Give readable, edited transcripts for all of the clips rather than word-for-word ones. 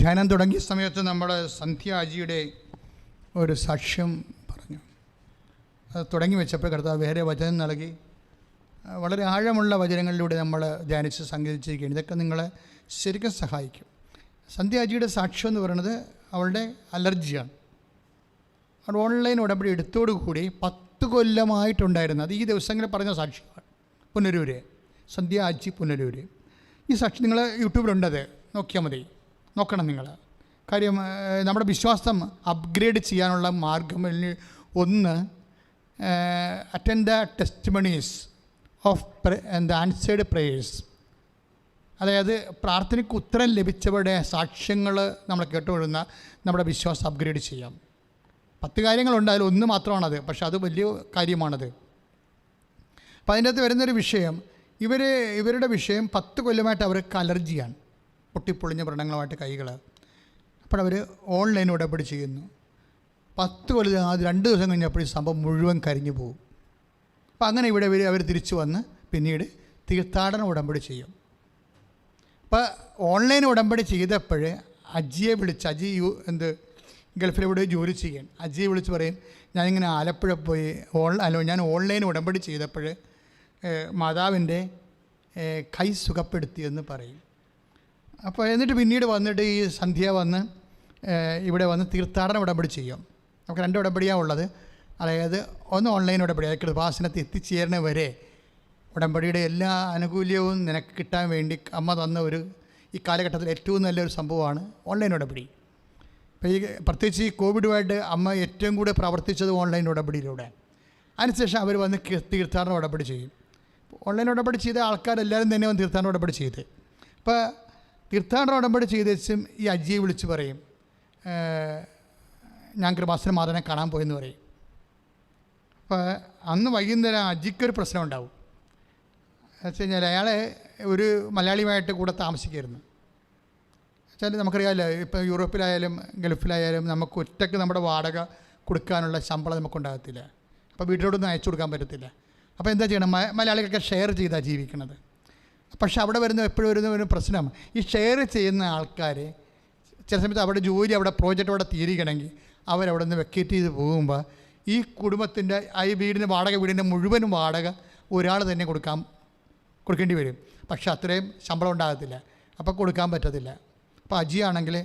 ധ്യാനം തുടങ്ങിയ സമയത്ത് നമ്മൾ സന്ധ്യ അജിയുടെ ഒരു സാക്ഷ്യം പറഞ്ഞു. അത് തുടങ്ങി വെച്ചപ്പോൾ കർത്താവ് വേറെ വചനം നൽകി. വളരെ ആഴമുള്ള വചനങ്ങളിലൂടെ നമ്മൾ ധ്യാനിച്ച് സംഗീതിച്ചിരിക്കുകയാണ്. ഇതൊക്കെ നിങ്ങളെ ശരിക്കും സഹായിക്കും. സന്ധ്യ അജിയുടെ സാക്ഷ്യം എന്ന് പറയുന്നത് അവളുടെ അലർജിയാണ്. അത് ഓൺലൈൻ ഉടമ്പടി എടുത്തോടുകൂടി 10 കൊല്ലമായിട്ടുണ്ടായിരുന്നു. അത് ഈ ദിവസങ്ങളിൽ പറഞ്ഞ സാക്ഷ്യമാണ്. പുനലൂര് സന്ധ്യ അജി പുനലൂര്. ഈ സാക്ഷ്യം നിങ്ങൾ യൂട്യൂബിലുണ്ടത് നോക്കിയാൽ മതി, നോക്കണം നിങ്ങൾ. കാര്യം നമ്മുടെ വിശ്വാസം അപ്ഗ്രേഡ് ചെയ്യാനുള്ള മാർഗം ഒന്ന്, attend the testimonies of answered prayers. അതായത് പ്രാർത്ഥനയ്ക്ക് ഉത്തരം ലഭിച്ചവരുടെ സാക്ഷ്യങ്ങൾ നമ്മൾ കേട്ടുകൊള്ളുന്ന നമ്മുടെ വിശ്വാസം അപ്ഗ്രേഡ് ചെയ്യാം. 10 കാര്യങ്ങളുണ്ട്, അതിൽ ഒന്ന് മാത്രമാണത്, പക്ഷെ അത് വലിയ കാര്യമാണത്. അപ്പം അതിൻ്റെ അകത്ത് വരുന്നൊരു വിഷയം, ഇവരുടെ വിഷയം 10 കൊല്ലമായിട്ട് അവർക്ക് അലർജിയാണ്, പൊട്ടിപ്പൊളിഞ്ഞ വ്രണങ്ങളുമായിട്ട് കൈകൾ. അപ്പോഴവർ ഓൺലൈൻ ഉടമ്പടി ചെയ്യുന്നു. 10 കൊല്ലം അത് 2 ദിവസം കഴിഞ്ഞപ്പോൾ ഈ സംഭവം മുഴുവൻ കരിഞ്ഞു പോകും. അപ്പം അങ്ങനെ ഇവിടെ അവർ തിരിച്ചു വന്ന് പിന്നീട് തീർത്ഥാടന ഉടമ്പടി ചെയ്യും. അപ്പോൾ ഓൺലൈൻ ഉടമ്പടി ചെയ്തപ്പോൾ അജിയെ വിളിച്ച്, അജി ഗൾഫിലെവിടെ ജോലി ചെയ്യാൻ, അജിയെ വിളിച്ച് പറയും, ഞാനിങ്ങനെ ആലപ്പുഴ പോയി ഞാൻ ഓൺലൈൻ ഉടമ്പടി ചെയ്തപ്പോൾ മാതാവിൻ്റെ കൈ സുഖപ്പെടുത്തിയെന്ന് പറയും. അപ്പോൾ എന്നിട്ട് പിന്നീട് വന്നിട്ട് ഈ സന്ധ്യ വന്ന് ഇവിടെ വന്ന് തീർത്ഥാടന ഉടമ്പടി ചെയ്യും. നമുക്ക് 2 ഉടമ്പടിയാണ് ഉള്ളത്. അതായത് ഒന്ന് ഓൺലൈൻ ഉടമ്പടി, അതായത് കൃപാസനത്തിൽ എത്തിച്ചേരണ വരെ ഉടമ്പടിയുടെ എല്ലാ ആനുകൂല്യവും നിനക്ക് കിട്ടാൻ വേണ്ടി അമ്മ തന്ന ഈ കാലഘട്ടത്തിൽ ഏറ്റവും നല്ലൊരു സംഭവമാണ് ഓൺലൈൻ ഉടമ്പടി. അപ്പോൾ ഈ പ്രത്യേകിച്ച് ഈ കോവിഡുമായിട്ട് അമ്മ ഏറ്റവും കൂടുതൽ പ്രവർത്തിച്ചത് ഓൺലൈൻ ഉടമ്പടിയിലൂടെ. അതിനുശേഷം അവർ വന്ന് തീർത്ഥാടന ഉടമ്പടി ചെയ്യും. ഓൺലൈൻ ഉടമ്പടി ചെയ്ത ആൾക്കാരെല്ലാവരും തന്നെ വന്ന് തീർത്ഥാടന ഉടമ്പടി ചെയ്ത്. അപ്പോൾ തീർത്ഥാടന ഉടമ്പടി ചെയ്തേച്ചും ഈ അജിയെ വിളിച്ച് പറയും, ഞാൻ കൃപാസന മാതാവിനെ കാണാൻ പോയെന്ന് പറയും. അപ്പോൾ അന്ന് വൈകുന്നേരം അജിക്കൊരു പ്രശ്നം ഉണ്ടാവും. എന്ന് വെച്ച് കഴിഞ്ഞാൽ അയാളെ ഒരു മലയാളിയുമായിട്ട് കൂടെ താമസിക്കായിരുന്നു. വെച്ചാൽ നമുക്കറിയാമല്ലോ, ഇപ്പോൾ യൂറോപ്പിലായാലും ഗൾഫിലായാലും നമുക്ക് ഒറ്റയ്ക്ക് നമ്മുടെ വാടക കൊടുക്കാനുള്ള ശമ്പളം നമുക്കുണ്ടാകത്തില്ല. അപ്പോൾ വീട്ടിലോട്ടൊന്നും അയച്ചു കൊടുക്കാൻ പറ്റത്തില്ല. അപ്പോൾ എന്താ ചെയ്യണം, മലയാളികളൊക്കെ ഷെയർ ചെയ്താണ് ജീവിക്കുന്നത്. പക്ഷെ അവിടെ എപ്പോഴും വരുന്ന ഒരു പ്രശ്നം, ഈ ഷെയർ ചെയ്യുന്ന ആൾക്കാർ ചില സമയത്ത് അവിടെ ജോലി, അവിടെ പ്രോജക്റ്റ് അവിടെ തീരുകയാണെങ്കിൽ അവരവിടെ നിന്ന് വെക്കേറ്റ് ചെയ്ത് പോകുമ്പോൾ ഈ കുടുംബത്തിൻ്റെ ഈ വീടിൻ്റെ മുഴുവൻ വാടക ഒരാൾ തന്നെ കൊടുക്കേണ്ടി വരും. പക്ഷെ അത്രയും ശമ്പളം ഉണ്ടാകത്തില്ല, അപ്പോൾ കൊടുക്കാൻ പറ്റത്തില്ല. അപ്പോൾ അജിയാണെങ്കിൽ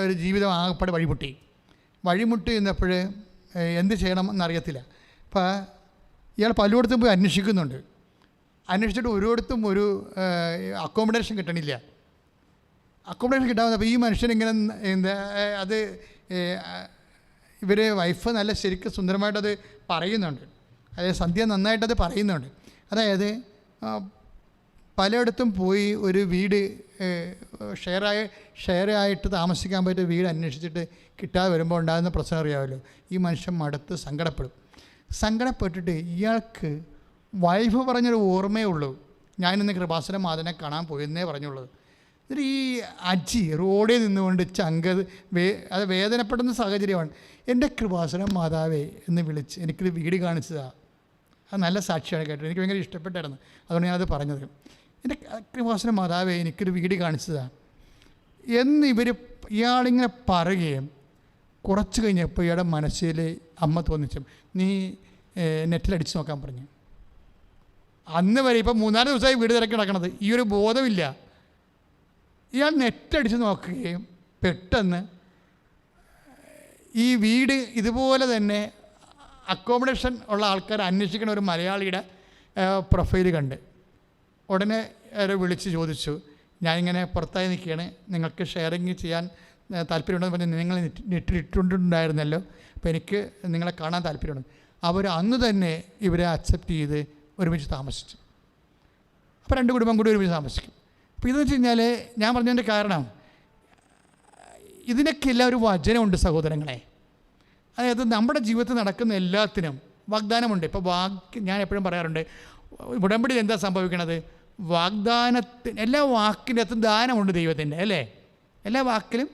ഒരു ജീവിതം ആകെപ്പാട് വഴിമുട്ടി എന്നപ്പോൾ എന്ത് ചെയ്യണം എന്നറിയത്തില്ല. അപ്പോൾ ഇയാൾ പലയിടത്തും പോയി അന്വേഷിച്ചിട്ട് ഒരിടത്തും ഒരു അക്കോമഡേഷൻ കിട്ടണില്ല. അക്കോമഡേഷൻ കിട്ടാവുന്നപ്പോൾ ഈ മനുഷ്യനിങ്ങനെ അത് വൈഫ് നല്ല ശരിക്കും സുന്ദരമായിട്ടത് പറയുന്നുണ്ട്. അതായത് സന്ധ്യ നന്നായിട്ടത് പറയുന്നുണ്ട്. അതായത് പലയിടത്തും പോയി ഒരു വീട് ഷെയറായിട്ട് താമസിക്കാൻ പറ്റിയ വീട് അന്വേഷിച്ചിട്ട് കിട്ടാതെ വരുമ്പോൾ ഉണ്ടാകുന്ന പ്രശ്നം അറിയാമല്ലോ. ഈ മനുഷ്യൻ മടുത്ത് സങ്കടപ്പെട്ടിട്ട് ഇയാൾക്ക് വൈഫ് പറഞ്ഞൊരു ഓർമ്മയേ ഉള്ളൂ, ഞാനിന്ന് കൃപാസന മാതാവിനെ കാണാൻ പോയെന്നേ പറഞ്ഞുള്ളത്. എന്നിട്ട് ഈ അജി റോഡിൽ നിന്നുകൊണ്ട് അത് വേദനപ്പെടുന്ന സാഹചര്യമാണ്. എൻ്റെ കൃപാസന മാതാവേ എന്ന് വിളിച്ച് എനിക്കൊരു വീട് കാണിച്ചതാണ്. അത് നല്ല സാക്ഷിയാണ് കേട്ടത്, എനിക്ക് ഭയങ്കര ഇഷ്ടപ്പെട്ടായിരുന്നു, അതുകൊണ്ട് ഞാനത് പറഞ്ഞത്. എൻ്റെ കൃപാസന മാതാവേ എനിക്കൊരു വീട് കാണിച്ചതാണ് എന്ന് ഇയാളിങ്ങനെ പറയുകയും കുറച്ച് കഴിഞ്ഞപ്പോൾ ഇയാളുടെ മനസ്സിൽ അമ്മ തോന്നിച്ചു, നീ നെറ്റിലടിച്ച് നോക്കാൻ പറഞ്ഞു. അന്ന് വരെ ഇപ്പം 3-4 ദിവസമായി വീട് തിരക്കി നടക്കണത്, ഈ ഒരു ബോധമില്ല. ഇയാൾ നെറ്റടിച്ച് നോക്കുകയും പെട്ടെന്ന് ഈ വീട് ഇതുപോലെ തന്നെ അക്കോമഡേഷൻ ഉള്ള ആൾക്കാർ അന്വേഷിക്കുന്ന ഒരു മലയാളിയുടെ പ്രൊഫൈൽ കണ്ട് ഉടനെ വിളിച്ച് ചോദിച്ചു, ഞാനിങ്ങനെ പുറത്തായി നിൽക്കുകയാണ്, നിങ്ങൾക്ക് ഷെയറിങ് ചെയ്യാൻ താല്പര്യമുണ്ടെന്ന് പറഞ്ഞ് നിങ്ങൾ നെറ്റിലിട്ടുണ്ടായിരുന്നല്ലോ, അപ്പോൾ എനിക്ക് നിങ്ങളെ കാണാൻ താല്പര്യമുണ്ട്. അവർ അന്ന് തന്നെ ഇവരെ അക്സെപ്റ്റ് ചെയ്ത് ഒരുമിച്ച് താമസിച്ചു. അപ്പോൾ 2 കുടുംബം കൂടി ഒരുമിച്ച് താമസിക്കും. അപ്പോൾ ഇതെന്ന് വെച്ച് കഴിഞ്ഞാൽ ഞാൻ പറഞ്ഞതിൻ്റെ കാരണം, ഇതിനൊക്കെ എല്ലാം ഒരു വചനമുണ്ട് സഹോദരങ്ങളെ. അതായത് നമ്മുടെ ജീവിതത്തിൽ നടക്കുന്ന എല്ലാത്തിനും വാഗ്ദാനമുണ്ട്. ഇപ്പോൾ ഞാൻ എപ്പോഴും പറയാറുണ്ട്, ഉടമ്പടിയിൽ എന്താ സംഭവിക്കണത്, എല്ലാ വാക്കിൻ്റെ അകത്തും ദാനമുണ്ട് ദൈവത്തിൻ്റെ, അല്ലേ? എല്ലാ വാക്കിലും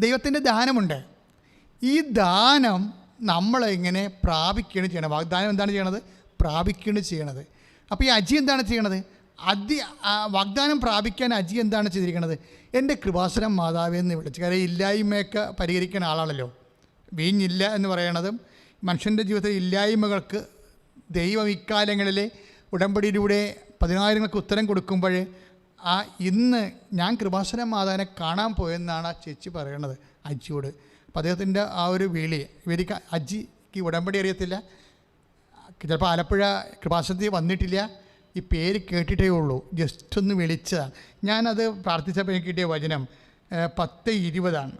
ദൈവത്തിൻ്റെ ദാനമുണ്ട്. ഈ ദാനം നമ്മളിങ്ങനെ പ്രാപിക്കുകയാണ് ചെയ്യണത്. വാഗ്ദാനം എന്താണ് ചെയ്യണത്, പ്രാപിക്കുകയാണ് ചെയ്യണത്. അപ്പോൾ ഈ അജി എന്താണ് ചെയ്യണത്, വാഗ്ദാനം പ്രാപിക്കാൻ അജി എന്താണ് ചെയ്തിരിക്കുന്നത്, എൻ്റെ കൃപാസനം മാതാവേ എന്ന് വിളിച്ചു. കാര്യം ഇല്ലായ്മയൊക്കെ പരിഹരിക്കുന്ന ആളാണല്ലോ. വീഞ്ഞില്ല എന്ന് പറയണതും മനുഷ്യൻ്റെ ജീവിതത്തിൽ ഇല്ലായ്മകൾക്ക് ദൈവം ഇക്കാലങ്ങളിലെ ഉടമ്പടിയിലൂടെ 10,000-ങ്ങൾക്ക് ഉത്തരം കൊടുക്കുമ്പോൾ ഇന്ന് ഞാൻ കൃപാസനം മാതാവിനെ കാണാൻ പോയെന്നാണ് ആ ചേച്ചി പറയണത് അജിയോട്. അപ്പോൾ അദ്ദേഹത്തിൻ്റെ ആ ഒരു വിളി, ഇവർക്ക് അജിക്ക് ഉടമ്പടി അറിയത്തില്ല, ചിലപ്പോൾ ആലപ്പുഴ കൃപാസനത്തിൽ വന്നിട്ടില്ല, ഈ പേര് കേട്ടിട്ടേ ഉള്ളൂ, ജസ്റ്റ് ഒന്ന് വിളിച്ചതാണ്. ഞാനത് പ്രാർത്ഥിച്ചപ്പോൾ എനിക്ക് കിട്ടിയ വചനം 10:20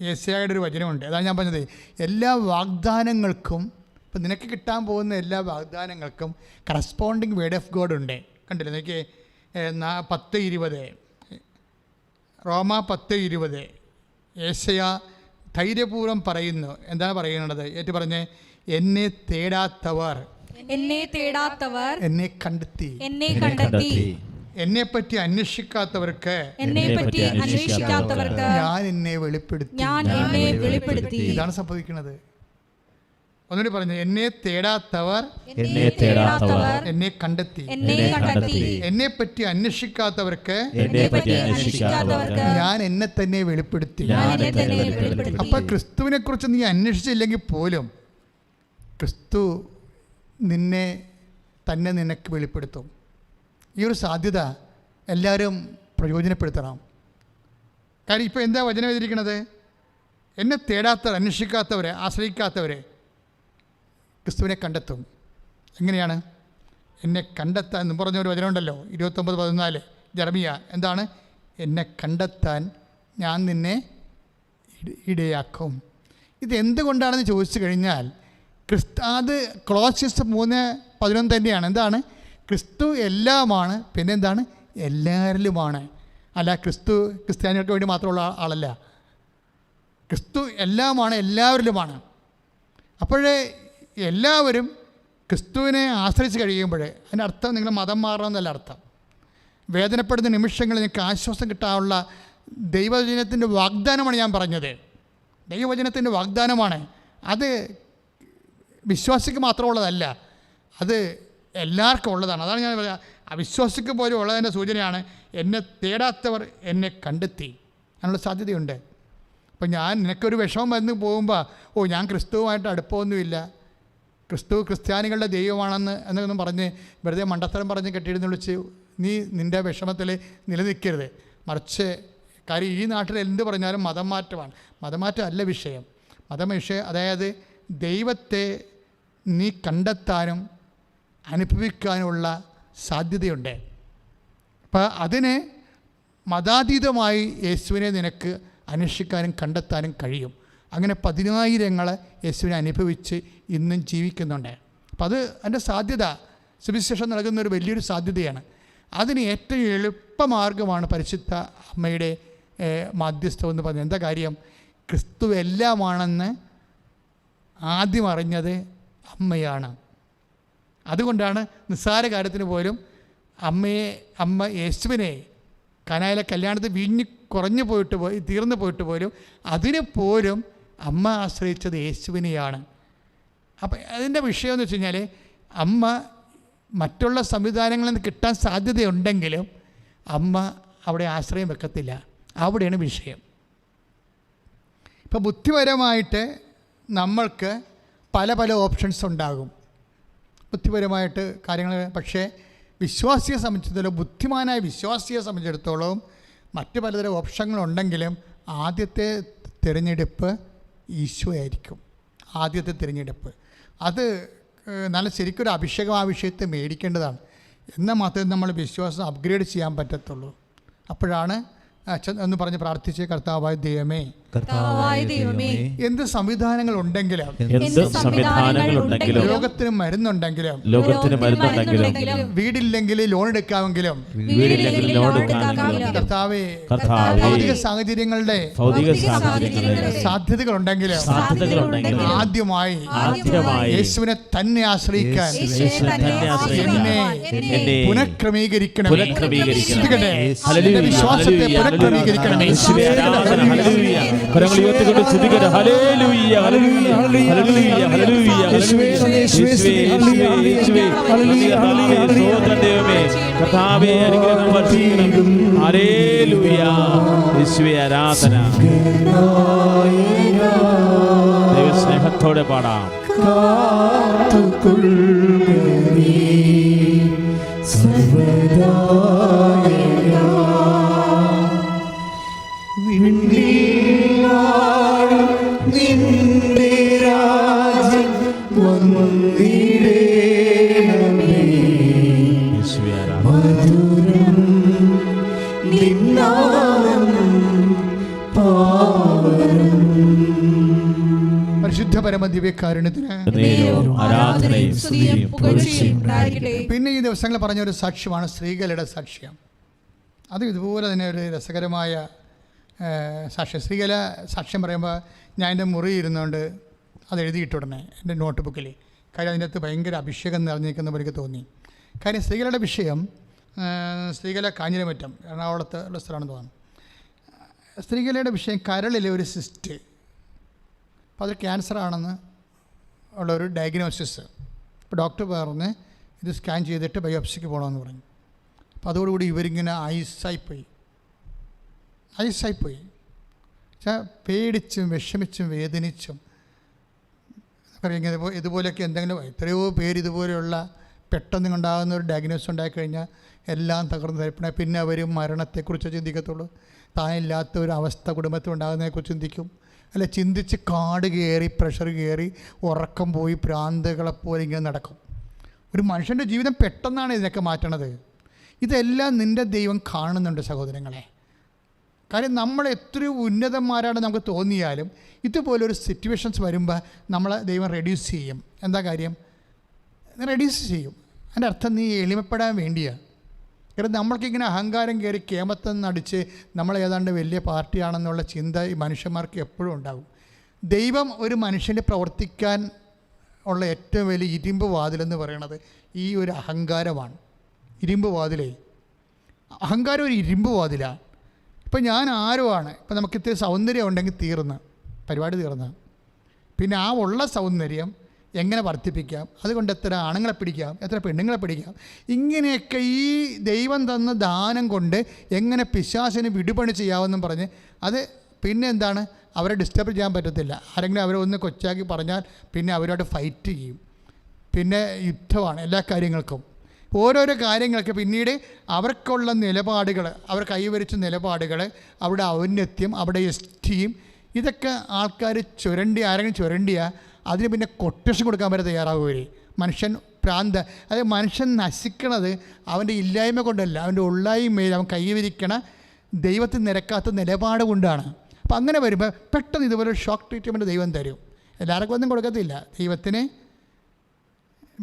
യെശയ്യായുടെ ഒരു വചനമുണ്ട്. അതാണ് ഞാൻ പറഞ്ഞത്, എല്ലാ വാഗ്ദാനങ്ങൾക്കും, ഇപ്പം നിനക്ക് കിട്ടാൻ പോകുന്ന എല്ലാ വാഗ്ദാനങ്ങൾക്കും കറസ്പോണ്ടിങ് വേർഡ് ഓഫ് ഗോഡ് ഉണ്ട്. കണ്ടില്ലേ, എനിക്ക് 10:20 റോമ 10:20 യെശയ്യ ധൈര്യപൂർവ്വം പറയുന്നു. എന്താണ് പറയുന്നത്? ഏറ്റു പറഞ്ഞ്, എന്നെ തേടാത്തവർ എന്നെ കണ്ടെത്തി, എന്നെപ്പറ്റി അന്വേഷിക്കാത്തവർക്ക് ഞാൻ എന്നെ വെളിപ്പെടുത്തി. ഇതാണ് സംഭവിക്കുന്നത്. ഒന്നുകൂടി പറഞ്ഞു, എന്നെ തേടാത്തവർ എന്നെ കണ്ടെത്തി, എന്നെപ്പറ്റി അന്വേഷിക്കാത്തവർക്ക് ഞാൻ എന്നെ തന്നെ വെളിപ്പെടുത്തി. അപ്പൊ ക്രിസ്തുവിനെ കുറിച്ച് നീ അന്വേഷിച്ചില്ലെങ്കിൽ പോലും ക്രിസ്തു നിന്നെ തന്നെ നിനക്ക് വെളിപ്പെടുത്തും. ഈ ഒരു സാധ്യത എല്ലാവരും പ്രയോജനപ്പെടുത്തണം. കാര്യം ഇപ്പോൾ എന്താ വചനം എഴുതിയിരിക്കുന്നത്? എന്നെ തേടാത്തവർ, അന്വേഷിക്കാത്തവരെ, ആശ്രയിക്കാത്തവരെ ക്രിസ്തുവിനെ കണ്ടെത്തും. എങ്ങനെയാണ്? എന്നെ കണ്ടെത്താൻ എന്ന് പറഞ്ഞൊരു വചനമുണ്ടല്ലോ, 29:14 ജെറമിയ. എന്താണ്? എന്നെ കണ്ടെത്താൻ ഞാൻ നിന്നെ ഇടയാക്കും. ഇതെന്തുകൊണ്ടാണെന്ന് ചോദിച്ചു കഴിഞ്ഞാൽ അത് കൊളോസ്യസ് 3:11 തന്നെയാണ്. എന്താണ്? ക്രിസ്തു എല്ലാമാണ്, പിന്നെ എന്താണ്? എല്ലാവരിലുമാണ്. അല്ല, ക്രിസ്ത്യാനികൾക്ക് വേണ്ടി മാത്രമുള്ള ആളല്ല. ക്രിസ്തു എല്ലാമാണ്, എല്ലാവരിലുമാണ്. അപ്പോഴേ എല്ലാവരും ക്രിസ്തുവിനെ ആശ്രയിച്ച് കഴിയുമ്പോൾ അതിനർത്ഥം നിങ്ങൾ മതം മാറണമെന്നല്ല അർത്ഥം. വേദനപ്പെടുന്ന നിമിഷങ്ങളിൽ നിങ്ങൾക്ക് ആശ്വാസം കിട്ടാനുള്ള ദൈവവചനത്തിൻ്റെ വാഗ്ദാനമാണ് ഞാൻ പറഞ്ഞത്. ദൈവവചനത്തിൻ്റെ വാഗ്ദാനമാണ്. അത് വിശ്വാസിക്ക് മാത്രമുള്ളതല്ല, അത് എല്ലാവർക്കും ഉള്ളതാണ്. അതാണ് ഞാൻ പറയുക, അവിശ്വാസിക്ക് പോലും ഉള്ളതിൻ്റെ സൂചനയാണ് എന്നെ തേടാത്തവർ എന്നെ കണ്ടെത്തി. അതിനുള്ള സാധ്യതയുണ്ട്. അപ്പോൾ ഞാൻ നിനക്കൊരു വിഷമം വന്ന് പോകുമ്പോൾ ഞാൻ ക്രിസ്തുവുമായിട്ട് അടുപ്പമൊന്നുമില്ല, ക്രിസ്തു ക്രിസ്ത്യാനികളുടെ എന്നൊന്നും പറഞ്ഞ് വെറുതെ മണ്ടത്തരം പറഞ്ഞ് കെട്ടിയിരുന്ന് വിളിച്ച് നീ നിൻ്റെ വിഷമത്തിൽ നിലനിൽക്കരുത്. മറിച്ച് കാര്യം ഈ നാട്ടിൽ എന്ത് പറഞ്ഞാലും മതം മാറ്റമാണ്. മതമാറ്റം അല്ല വിഷയം. അതായത് ദൈവത്തെ നീ കണ്ടെത്താനും അനുഭവിക്കാനുമുള്ള സാധ്യതയുണ്ട്. അപ്പം അതിന് മതാതീതമായി യേശുവിനെ നിനക്ക് അന്വേഷിക്കാനും കണ്ടെത്താനും കഴിയും. അങ്ങനെ 10,000 യേശുവിനെ അനുഭവിച്ച് ഇന്നും ജീവിക്കുന്നുണ്ട്. അപ്പം അതിൻ്റെ സാധ്യത സുവിശേഷം നൽകുന്നൊരു വലിയൊരു സാധ്യതയാണ്. അതിന് ഏറ്റവും എളുപ്പമാർഗ്ഗമാണ് പരിശുദ്ധ അമ്മയുടെ മാധ്യസ്ഥം എന്ന് പറഞ്ഞത്. എന്താ കാര്യം? ക്രിസ്തു എല്ലാമാണെന്ന് ആദ്യം അറിഞ്ഞത് അമ്മയാണ്. അതുകൊണ്ടാണ് നിസ്സാര കാര്യത്തിന് പോലും അമ്മ യേശുവിനെ കനായിലെ കല്യാണത്തിൽ തീർന്നു പോയിട്ട് പോലും അതിന് പോലും അമ്മ ആശ്രയിച്ചത് യേശുവിനെയാണ്. അപ്പം അതിൻ്റെ വിഷയം എന്ന് വെച്ച് കഴിഞ്ഞാൽ അമ്മ മറ്റുള്ള സംവിധാനങ്ങളിൽ നിന്ന് കിട്ടാൻ സാധ്യതയുണ്ടെങ്കിലും അമ്മ അവിടെ ആശ്രയം വെക്കത്തില്ല. അവിടെയാണ് വിഷയം. ഇപ്പം ബുദ്ധിപരമായിട്ട് നമ്മൾക്ക് പല ഓപ്ഷൻസ് ഉണ്ടാകും, ബുദ്ധിപരമായിട്ട് കാര്യങ്ങൾ. പക്ഷേ വിശ്വാസിയെ സംബന്ധിച്ചിടത്തോളം, ബുദ്ധിമാനായ വിശ്വാസിയെ സംബന്ധിച്ചിടത്തോളം മറ്റ് പലതരം ഓപ്ഷങ്ങളുണ്ടെങ്കിലും ആദ്യത്തെ തിരഞ്ഞെടുപ്പ് ഈശോ ആയിരിക്കും. ആദ്യത്തെ തിരഞ്ഞെടുപ്പ് അത് നല്ല ശരിക്കൊരു അഭിഷേകം ആ വിഷയത്തെ മേടിക്കേണ്ടതാണ്. എന്നാൽ മാത്രമേ നമ്മൾ വിശ്വാസം അപ്ഗ്രേഡ് ചെയ്യാൻ പറ്റത്തുള്ളൂ. അപ്പോഴാണ് അച്ഛൻ എന്ന് പറഞ്ഞ് പ്രാർത്ഥിച്ച് കർത്താവായ ദൈവമേ, എന്ത് സംവിധാനങ്ങൾ ഉണ്ടെങ്കിലും ലോകത്തിന് മരുന്നുണ്ടെങ്കിലും വീടില്ലെങ്കിൽ ലോൺ എടുക്കാമെങ്കിലും കർത്താവേ, ഭൗതിക സാഹചര്യങ്ങളുടെ സാധ്യതകളുണ്ടെങ്കിലും ആദ്യമായി യേശുവിനെ തന്നെ ആശ്രയിക്കാൻ എന്നെ പുനഃക്രമീകരിക്കണം. വിശ്വാസത്തെ പുനഃക്രമീകരിക്കണം. കരങ്ങൾ ഉയർത്തിക്കൊണ്ട് സ്തുതിക്കട്ടെ. ഹല്ലേലൂയ ഹല്ലേലൂയ ഹല്ലേലൂയ ഹല്ലേലൂയ കർത്താവേ അനുഗ്രഹം വർഷിക്കണം. ഹല്ലേലൂയ. യേശുവേ ആരാധന. ദൈവസ്നേഹത്തോടെ പാടാം. നിന്റെ രാജ്യം വന്നിടേണമേ. മധുരം നിന്നാമം പാവനം. പരിശുദ്ധ പരമദിവ്യകാരുണ്യത്തിന് പിന്നെ ഈ ദിവസങ്ങൾ പറഞ്ഞ ഒരു സാക്ഷ്യമാണ് സ്ത്രീകളുടെ സാക്ഷ്യം. അത് ഇതുപോലെ തന്നെ ഒരു രസകരമായ സാക്ഷ്യം. സ്ത്രീകള സാക്ഷ്യം പറയുമ്പോൾ ഞാൻ എൻ്റെ മുറി ഇരുന്നുകൊണ്ട് അത് എഴുതിയിട്ടുടനെ എൻ്റെ നോട്ട് ബുക്കിൽ. കാര്യം അതിൻ്റെ അകത്ത് ഭയങ്കര അഭിഷേകം നിറഞ്ഞിരിക്കുന്ന എനിക്ക് തോന്നി. കാര്യം സ്ത്രീകളുടെ വിഷയം സ്ത്രീകളെ കാഞ്ഞിരമറ്റം എറണാകുളത്ത് ഉള്ള സ്ഥലമാണെന്ന് തോന്നുന്നു. സ്ത്രീകളുടെ വിഷയം കരളിലെ ഒരു സിസ്റ്റ്, അപ്പോൾ അത് ക്യാൻസറാണെന്ന് ഉള്ളൊരു ഡയഗ്നോസിസ്. അപ്പോൾ ഡോക്ടർ പറഞ്ഞ് ഇത് സ്കാൻ ചെയ്തിട്ട് ബയോപ്സിക്ക് പോകണമെന്ന് പറഞ്ഞു. അപ്പോൾ അതോടുകൂടി ഇവരിങ്ങനെ ഐസായിപ്പോയി. പേടിച്ചും വിഷമിച്ചും വേദനിച്ചും അറിയാം. ഇതുപോലെയൊക്കെ എന്തെങ്കിലും എത്രയോ പേര് ഇതുപോലെയുള്ള പെട്ടെന്ന് ഉണ്ടാകുന്ന ഒരു ഡയഗ്നോസിസ് ഉണ്ടായിക്കഴിഞ്ഞാൽ എല്ലാം തകർന്ന് തരപ്പെടാം. പിന്നെ അവർ മരണത്തെക്കുറിച്ച് ചിന്തിക്കത്തുള്ളൂ. താനില്ലാത്ത ഒരു അവസ്ഥ കുടുംബത്തിൽ ഉണ്ടാകുന്നതിനെക്കുറിച്ച് ചിന്തിക്കും. അല്ല, ചിന്തിച്ച് കാട് കയറി പ്രഷർ കയറി ഉറക്കം പോയി ഭ്രാന്തുകളെപ്പോലെ ഇങ്ങനെ നടക്കും. ഒരു മനുഷ്യൻ്റെ ജീവിതം പെട്ടെന്നാണ് ഇതിനൊക്കെ മാറ്റണത്. ഇതെല്ലാം നിൻ്റെ ദൈവം കാണുന്നുണ്ട് സഹോദരങ്ങളെ. കാര്യം നമ്മൾ എത്രയോ ഉന്നതന്മാരാണ് നമുക്ക് തോന്നിയാലും ഇതുപോലൊരു സിറ്റുവേഷൻസ് വരുമ്പോൾ നമ്മളെ ദൈവം റെഡ്യൂസ് ചെയ്യും. എന്താ കാര്യം? റെഡ്യൂസ് ചെയ്യും. അതിൻ്റെ അർത്ഥം നീ എളിമപ്പെടാൻ വേണ്ടിയാണ്. കാരണം നമ്മൾക്കിങ്ങനെ അഹങ്കാരം കയറി കേമത്തെന്ന് അടിച്ച് നമ്മൾ ഏതാണ്ട് വലിയ പാർട്ടിയാണെന്നുള്ള ചിന്ത ഈ മനുഷ്യന്മാർക്ക് എപ്പോഴും ഉണ്ടാകും. ദൈവം ഒരു മനുഷ്യന് പ്രവർത്തിക്കാൻ ഉള്ള ഏറ്റവും വലിയ ഇരുമ്പ് വാതിലെന്ന് പറയുന്നത് ഈ ഒരു അഹങ്കാരമാണ്. ഇരുമ്പ് വാതിലേ, അഹങ്കാരം ഒരു ഇരുമ്പ് വാതിലാണ്. ഇപ്പം ഞാൻ ആരോ ആണ്. ഇപ്പം നമുക്ക് ഇത്തിരി സൗന്ദര്യം ഉണ്ടെങ്കിൽ പരിപാടി തീർന്ന്. പിന്നെ ആ ഉള്ള സൗന്ദര്യം എങ്ങനെ വർദ്ധിപ്പിക്കാം, അതുകൊണ്ട് എത്ര ആണുങ്ങളെ പിടിക്കാം, എത്ര പെണ്ണുങ്ങളെ പിടിക്കാം, ഇങ്ങനെയൊക്കെ ഈ ദൈവം തന്ന ദാനം കൊണ്ട് എങ്ങനെ പിശാചിന് വിടുപണി ചെയ്യാമെന്നും പറഞ്ഞ് അത് പിന്നെ എന്താണ്, അവരെ ഡിസ്റ്റർബ് ചെയ്യാൻ പറ്റത്തില്ല. ആരെങ്കിലും അവരെ ഒന്ന് കൊച്ചാക്കി പറഞ്ഞാൽ പിന്നെ അവരോട് ഫൈറ്റ് ചെയ്യും. പിന്നെ യുദ്ധമാണ് എല്ലാ കാര്യങ്ങൾക്കും. ഓരോരോ കാര്യങ്ങൾക്ക് പിന്നീട് അവർക്കുള്ള നിലപാടുകൾ, അവർ കൈവരിച്ച നിലപാടുകൾ, അവരുടെ ഔന്നത്യം, അവരുടെ എസ്റ്റീം, ഇതൊക്കെ ആൾക്കാർ ആരെങ്കിലും ചുരണ്ടിയാൽ അതിന് പിന്നെ കൊട്ടേഷൻ കൊടുക്കാൻ വരെ തയ്യാറാവുകയെ. മനുഷ്യൻ പ്രാന്ത, അതായത് മനുഷ്യൻ നശിക്കണത് അവൻ്റെ ഇല്ലായ്മ കൊണ്ടല്ല, അവൻ്റെ ഉള്ളായ്മയിൽ അവൻ കൈവരിക്കണ ദൈവത്തിന് നിരക്കാത്ത നിലപാട് കൊണ്ടാണ്. അപ്പം അങ്ങനെ വരുമ്പോൾ പെട്ടെന്ന് ഇതുപോലെ ഷോക്ക് ട്രീറ്റ്മെൻറ്റ് ദൈവം തരും. എല്ലാവർക്കും ഒന്നും കൊടുക്കത്തില്ല. ദൈവത്തിന്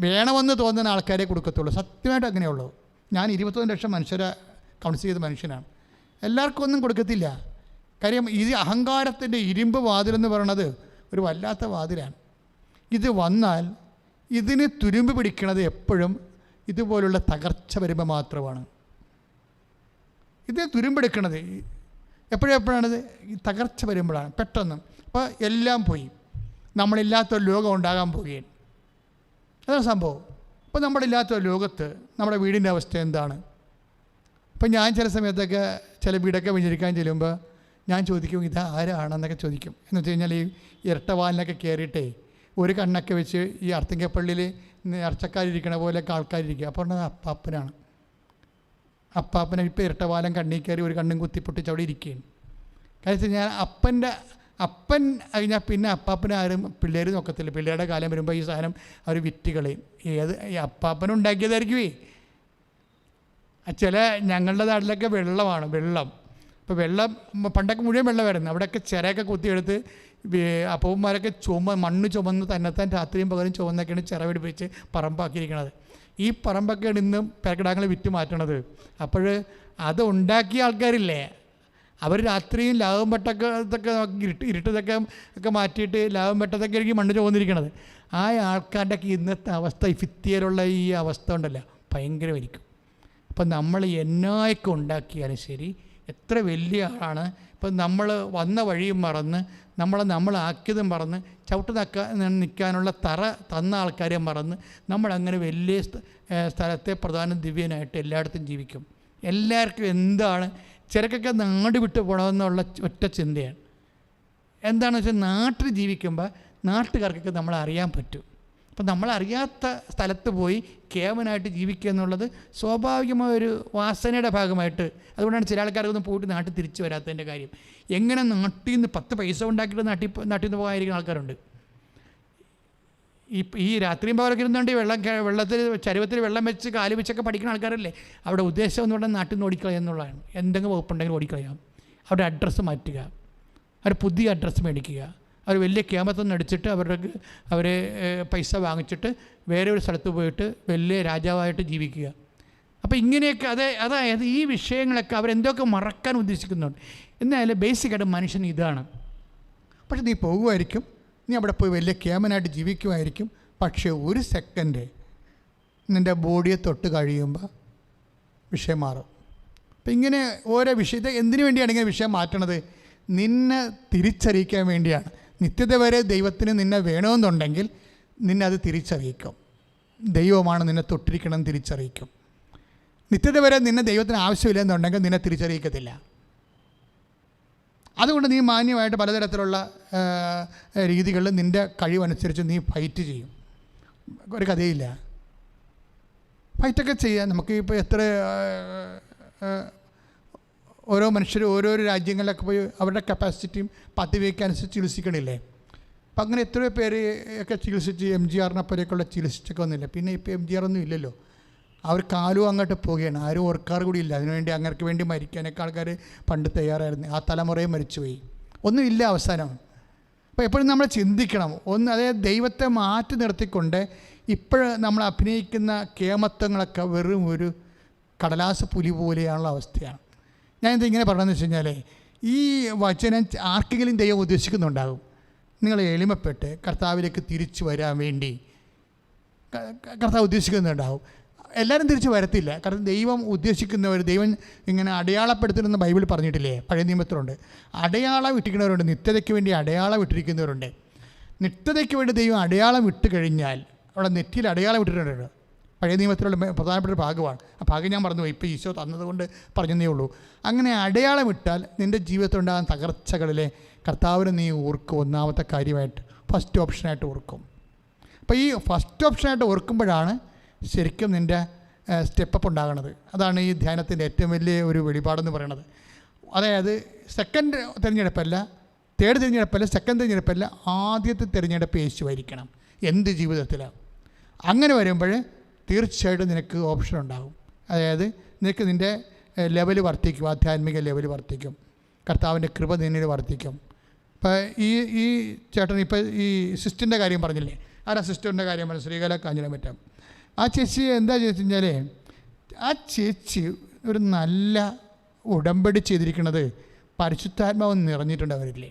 വേണമെന്ന് തോന്നുന്ന ആൾക്കാരെ കൊടുക്കത്തുള്ളൂ. സത്യമായിട്ട് അങ്ങനെയുള്ളൂ. ഞാൻ 21 ലക്ഷം മനുഷ്യരെ കൗൺസിൽ ചെയ്ത മനുഷ്യനാണ്. എല്ലാവർക്കും ഒന്നും കൊടുക്കത്തില്ല. കാര്യം ഇത് അഹങ്കാരത്തിൻ്റെ ഇരുമ്പ് വാതിലെന്ന് പറയണത് ഒരു വല്ലാത്ത വാതിലാണ്. ഇത് വന്നാൽ ഇതിന് തുരുമ്പ് പിടിക്കണത് എപ്പോഴും ഇതുപോലുള്ള തകർച്ച വരുമ്പോൾ മാത്രമാണ്. ഇതിന് തുരുമ്പെടുക്കണത് എപ്പോഴാണിത്? ഈ തകർച്ച വരുമ്പോഴാണ് പെട്ടെന്ന്. അപ്പോൾ എല്ലാം പോയി, നമ്മളില്ലാത്തൊരു ലോകം ഉണ്ടാകാൻ പോവുകയാണ്. അതാണ് സംഭവം. ഇപ്പോൾ നമ്മളില്ലാത്തൊരു ലോകത്ത് നമ്മുടെ വീടിൻ്റെ അവസ്ഥ എന്താണ്? ഇപ്പം ഞാൻ ചില സമയത്തൊക്കെ ചില വീടൊക്കെ വിചരിക്കാൻ ചെല്ലുമ്പോൾ ഞാൻ ചോദിക്കും, ഇത് ആരാണെന്നൊക്കെ ചോദിക്കും. എന്ന് വെച്ച് കഴിഞ്ഞാൽ ഈ ഇരട്ടവാലിനൊക്കെ കയറിയിട്ടേ ഒരു കണ്ണൊക്കെ വെച്ച് ഈ അർത്തിങ്കപ്പള്ളിയിൽ നേർച്ചക്കാരിരിക്കണ പോലെയൊക്കെ ആൾക്കാരിരിക്കുക. അപ്പോൾ അപ്പാപ്പനാണ്. അപ്പാപ്പനെ ഇപ്പോൾ ഇരട്ടവാലം കണ്ണി കയറി ഒരു കണ്ണും കുത്തിപ്പൊട്ടിച്ച് അവിടെ ഇരിക്കുകയാണ്. കാര്യം ഞാൻ അപ്പൻ കഴിഞ്ഞാൽ പിന്നെ അപ്പാപ്പനെ ആരും പിള്ളേർ നോക്കത്തില്ല. പിള്ളേരുടെ കാലം വരുമ്പോൾ ഈ സാധനം അവർ വിറ്റ് കളയും. ഈ അപ്പാപ്പനുണ്ടാക്കിയതായിരിക്കുമേ. ചില ഞങ്ങളുടെ നാട്ടിലൊക്കെ വെള്ളം. ഇപ്പോൾ വെള്ളം പണ്ടൊക്കെ മുഴുവൻ വെള്ളമായിരുന്നു. അവിടെയൊക്കെ ചിറയൊക്കെ കുത്തിയെടുത്ത് അപ്പന്മാരൊക്കെ മണ്ണ് ചുമന്ന് തന്നെത്താൻ രാത്രിയും പകലും ചുമന്നൊക്കെയാണ് ചിറ പിടിപ്പിച്ച് പറമ്പാക്കിയിരിക്കണത്. ഈ പറമ്പൊക്കെയാണ് ഇന്നും പേരക്കിടാങ്ങൾ വിറ്റ് മാറ്റണത്. അപ്പോൾ അത് ഉണ്ടാക്കിയ ആൾക്കാരില്ലേ, അവർ രാത്രിയും ലാഭം വെട്ടൊക്കെ ഇരുട്ടതൊക്കെ മാറ്റിയിട്ട് ലാഭം വെട്ടത്തൊക്കെ ആയിരിക്കും മണ്ണ് ചുമന്നിരിക്കണത്. ആ ആൾക്കാരുടെയൊക്കെ ഇന്നത്തെ അവസ്ഥ, ഈ ഭിത്തിയിലുള്ള ഈ അവസ്ഥ ഉണ്ടല്ലോ, ഭയങ്കരമായിരിക്കും. അപ്പം നമ്മൾ എന്നായൊക്കെ ഉണ്ടാക്കിയാലും ശരി, എത്ര വലിയ ആളാണ്, ഇപ്പം ഇപ്പം നമ്മൾ വന്ന വഴിയും മറന്ന് നമ്മളാക്കിയതും മറന്ന് നിൽക്കാനുള്ള തറ തന്ന ആൾക്കാരെ മറന്ന് നമ്മളങ്ങനെ വലിയ സ്ഥലത്തെ പ്രധാന ദിവ്യനായിട്ട് എല്ലായിടത്തും ജീവിക്കും. എല്ലാവർക്കും എന്താണ് ചിലക്കൊക്കെ നാട് വിട്ട് പോകണമെന്നുള്ള ഒറ്റ ചിന്തയാണ്. എന്താണെന്ന് വെച്ചാൽ നാട്ടിൽ ജീവിക്കുമ്പോൾ നാട്ടുകാർക്കൊക്കെ നമ്മളെ അറിയാൻ പറ്റും. അപ്പം നമ്മളറിയാത്ത സ്ഥലത്ത് പോയി കേവനായിട്ട് ജീവിക്കുക എന്നുള്ളത് സ്വാഭാവികമായൊരു വാസനയുടെ ഭാഗമായിട്ട്, അതുകൊണ്ടാണ് ചില ആൾക്കാർക്കൊന്നും പോയിട്ട് നാട്ടിൽ തിരിച്ചു വരാത്തതിൻ്റെ കാര്യം. എങ്ങനെ നാട്ടിൽ നിന്ന് 10 പൈസ ഉണ്ടാക്കിയിട്ട് നാട്ടിൽ നിന്ന് പോകാതിരിക്കുന്ന ആൾക്കാരുണ്ട്. ഈ രാത്രിയും പകലൊക്കെ ഇരുന്നുകൊണ്ട് വെള്ളത്തിൽ ചരുവത്തിൽ വെള്ളം വെച്ച് കാല് വെച്ചൊക്കെ പഠിക്കുന്ന ആൾക്കാരല്ലേ. അവിടെ ഉദ്ദേശം എന്ന് പറഞ്ഞാൽ നാട്ടിൽ നിന്ന് ഓടിക്കളയുക എന്നുള്ളതാണ്. എന്തെങ്കിലും വകുപ്പുണ്ടെങ്കിൽ ഓടിക്കളയാം. അവരുടെ അഡ്രസ്സ് മാറ്റുക, അവർ പുതിയ അഡ്രസ്സ് മേടിക്കുക, അവർ വലിയ ക്യാമത്തൊന്നും അടിച്ചിട്ട് അവരെ പൈസ വാങ്ങിച്ചിട്ട് വേറെ ഒരു സ്ഥലത്ത് പോയിട്ട് വലിയ രാജാവായിട്ട് ജീവിക്കുക. അപ്പോൾ ഇങ്ങനെയൊക്കെ അതായത് ഈ വിഷയങ്ങളൊക്കെ അവരെന്തൊക്കെ മറക്കാൻ ഉദ്ദേശിക്കുന്നുണ്ട്. എന്നാലും ബേസിക്കായിട്ട് മനുഷ്യൻ ഇതാണ്. പക്ഷെ നീ പോകുമായിരിക്കും, നീ അവിടെ പോയി വലിയ ക്യാമനായിട്ട് ജീവിക്കുമായിരിക്കും. പക്ഷേ ഒരു സെക്കൻഡ് നിൻ്റെ ബോഡിയെ തൊട്ട് കഴിയുമ്പോൾ വിഷയം മാറും. അപ്പം ഇങ്ങനെ ഓരോ വിഷയത്തെ എന്തിനു വേണ്ടിയാണ് ഇങ്ങനെ വിഷയം മാറ്റണത്? നിന്നെ തിരിച്ചറിയിക്കാൻ വേണ്ടിയാണ്. നിത്യത വരെ ദൈവത്തിന് നിന്നെ വേണമെന്നുണ്ടെങ്കിൽ നിന്നെ അത് തിരിച്ചറിയിക്കും. ദൈവമാണ് നിന്നെ തൊട്ടിരിക്കണം തിരിച്ചറിയിക്കും. നിത്യത വരെ നിന്നെ ദൈവത്തിന് ആവശ്യമില്ലെന്നുണ്ടെങ്കിൽ നിന്നെ തിരിച്ചറിയിക്കത്തില്ല. അതുകൊണ്ട് നീ മാന്യമായിട്ട് പലതരത്തിലുള്ള രീതികളിൽ നിൻ്റെ കഴിവനുസരിച്ച് നീ ഫൈറ്റ് ചെയ്യും. ഒരു കഥയില്ല, ഫൈറ്റൊക്കെ ചെയ്യാം. നമുക്ക് ഇപ്പോൾ എത്ര ഓരോ മനുഷ്യർ ഓരോരോ രാജ്യങ്ങളിലൊക്കെ പോയി അവരുടെ കപ്പാസിറ്റിയും പദവിയൊക്കെ അനുസരിച്ച് ചികിത്സിക്കണില്ലേ. അപ്പം അങ്ങനെ എത്രയോ പേര് ഒക്കെ ചികിത്സിച്ച് MGR പോലെയൊക്കെയുള്ള ചികിത്സിച്ചൊക്കെ വന്നില്ല. പിന്നെ ഇപ്പോൾ MGR ഒന്നും ഇല്ലല്ലോ. അവർ കാലും അങ്ങോട്ട് പോവുകയാണ്. ആരും ഓർക്കാറ് കൂടിയില്ല. അതിനുവേണ്ടി അങ്ങർക്ക് വേണ്ടി മരിക്കാനൊക്കെ ആൾക്കാർ പണ്ട് തയ്യാറായിരുന്നു. ആ തലമുറയും മരിച്ചുപോയി. ഒന്നുമില്ല അവസാനം. അപ്പോൾ എപ്പോഴും നമ്മൾ ചിന്തിക്കണം. അതായത് ദൈവത്തെ മാറ്റി നിർത്തിക്കൊണ്ട് ഇപ്പോഴും നമ്മൾ അഭിനയിക്കുന്ന കേമത്വങ്ങളൊക്കെ വെറും ഒരു കടലാസ് പുലി പോലെയുള്ള അവസ്ഥയാണ്. ഞാനിത് ഇങ്ങനെ പറഞ്ഞതെന്ന് വെച്ച് കഴിഞ്ഞാൽ, ഈ വചനം ആർക്കെങ്കിലും ദൈവം ഉദ്ദേശിക്കുന്നുണ്ടാകും. നിങ്ങൾ എളിമപ്പെട്ട് കർത്താവിലേക്ക് തിരിച്ചു വരാൻ വേണ്ടി കർത്താവ് ഉദ്ദേശിക്കുന്നുണ്ടാകും. എല്ലാവരും തിരിച്ചു വരത്തില്ല. കാരണം ദൈവം ഉദ്ദേശിക്കുന്നവർ, ദൈവം ഇങ്ങനെ അടയാളപ്പെടുത്തുന്ന ബൈബിളിൽ പറഞ്ഞിട്ടില്ലേ, പഴയ നിയമത്തിലുണ്ട്. അടയാളം ഇട്ടിരിക്കുന്നവരുണ്ട്, നിത്യതയ്ക്ക് വേണ്ടി അടയാളം ഇട്ടിരിക്കുന്നവരുണ്ട്. നിത്യതയ്ക്ക് വേണ്ടി ദൈവം അടയാളം ഇട്ട് കഴിഞ്ഞാൽ അവിടെ നെറ്റിയിൽ അടയാളം ഇട്ടിട്ടുണ്ട്. പഴയ നിയമത്തിലുള്ള പ്രധാനപ്പെട്ട ഒരു ഭാഗമാണ്. ആ ഭാഗം ഞാൻ മറന്നുപോയി, ഇപ്പോൾ ഈശോ തന്നതുകൊണ്ട് പറഞ്ഞതേ ഉള്ളൂ. അങ്ങനെ അടയാളം ഇട്ടാൽ നിൻ്റെ ജീവിതത്തിലുണ്ടാകുന്ന തകർച്ചകളിലെ കർത്താവിനെ നീ ഓർക്കും. ഒന്നാമത്തെ കാര്യമായിട്ട് ഫസ്റ്റ് ഓപ്ഷനായിട്ട് ഓർക്കും. അപ്പോൾ ഈ ഫസ്റ്റ് ഓപ്ഷനായിട്ട് ഓർക്കുമ്പോഴാണ് ശരിക്കും നിൻ്റെ സ്റ്റെപ്പപ്പ് ഉണ്ടാകുന്നത്. അതാണ് ഈ ധ്യാനത്തിൻ്റെ ഏറ്റവും വലിയ ഒരു വെളിപാടെന്ന് പറയുന്നത്. അതായത് സെക്കൻഡ് തിരഞ്ഞെടുപ്പല്ല, തേർഡ് തിരഞ്ഞെടുപ്പല്ല, സെക്കൻഡ് തിരഞ്ഞെടുപ്പല്ല, ആദ്യത്തെ തിരഞ്ഞെടുപ്പ് യേശുവായിരിക്കണം എന്ത് ജീവിതത്തിലാണ്. അങ്ങനെ വരുമ്പോൾ തീർച്ചയായിട്ടും നിനക്ക് ഓപ്ഷൻ ഉണ്ടാകും. അതായത് നിനക്ക് നിൻ്റെ ലെവൽ വർദ്ധിക്കും, ആധ്യാത്മിക ലെവൽ വർദ്ധിക്കും, കർത്താവിൻ്റെ കൃപ നിന്നിൽ വർദ്ധിക്കും. ഇപ്പോൾ ഈ ചേട്ടൻ ഇപ്പോൾ ഈ സിസ്റ്ററിൻ്റെ കാര്യം പറഞ്ഞില്ലേ, ആരാ സിസ്റ്ററിൻ്റെ കാര്യം പറഞ്ഞു, ശ്രീകല കാഞ്ഞിരമറ്റം. ആ ചേച്ചി എന്താ ചോദിച്ചു കഴിഞ്ഞാൽ, ആ ചേച്ചി ഒരു നല്ല ഉടമ്പടി ചെയ്തിരിക്കുന്നത് പരിശുദ്ധാത്മാവ് നിറഞ്ഞിട്ടുണ്ട് അവരില്ലേ.